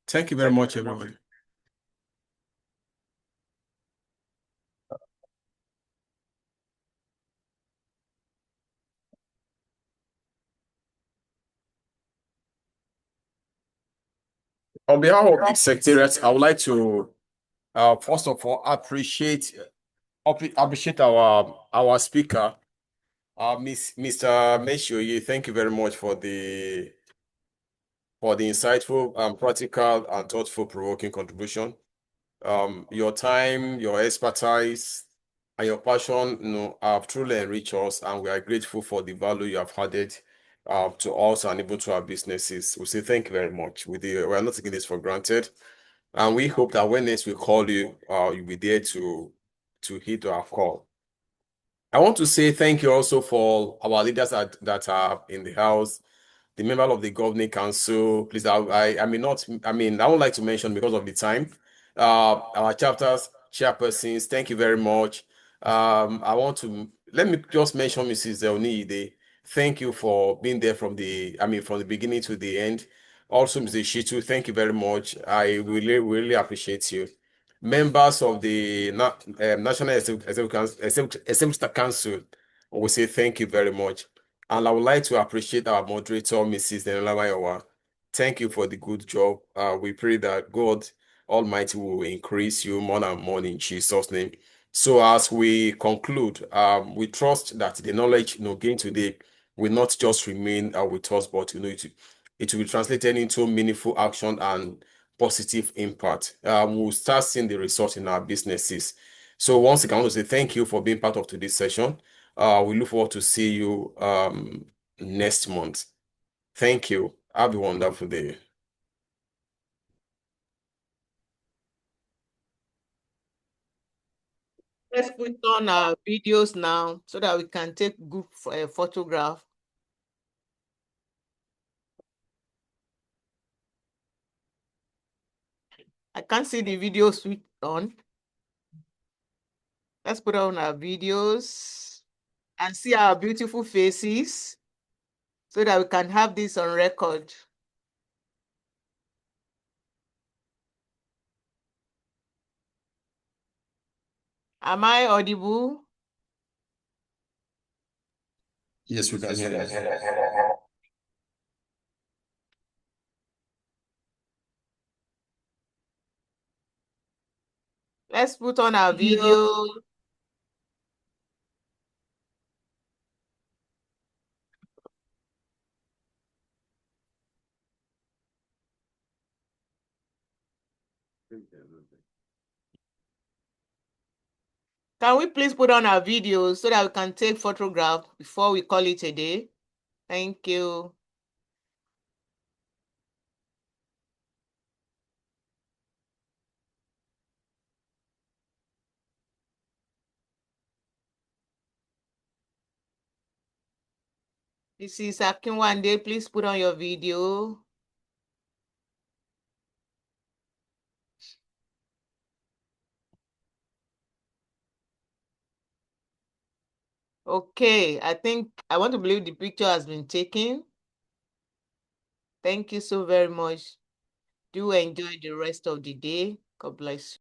Thank you very much, everybody. On behalf of the Secretariat, I would like to first of all appreciate our speaker, Mr. Meshoye. Thank you very much for the insightful, practical, and thoughtful, provoking contribution. Your time, your expertise, and your passion, have truly enriched us, and we are grateful for the value you have added to us and even to our businesses. We say thank you very much. We are not taking this for granted, and we hope that when next we call you, you'll be there to hit our call. I want to say thank you also for our leaders that are in the house, the member of the governing council. Please, I would like to mention because of the time. Our chapters chairpersons, thank you very much. Let me just mention Mrs. Onide. Thank you for being there from the beginning to the end. Also, Mrs. Shitu, thank you very much. I really, really appreciate you. Members of the National Executive Council, we say thank you very much. And I would like to appreciate our moderator, Mrs. Denelawayowa. Thank you for the good job. We pray that God Almighty will increase you more and more in Jesus' name. So as we conclude, we trust that the knowledge gained today will not just remain with us, but it will be translated into meaningful action and positive impact. We'll start seeing the results in our businesses. So once again, I want to say thank you for being part of today's session. We look forward to see you next month. Thank you. Have a wonderful day. Let's put on our videos now so that we can take good photograph. I can't see the video switch on. Let's put on our videos and see our beautiful faces so that we can have this on record. Am I audible? Yes, we can hear you. Let's put on our video. Can we please put on our videos so that we can take photograph before we call it a day? Thank you. This is Akinwande. Please put on your video. Okay, I want to believe the picture has been taken. Thank you so very much. Do enjoy the rest of the day. God bless you.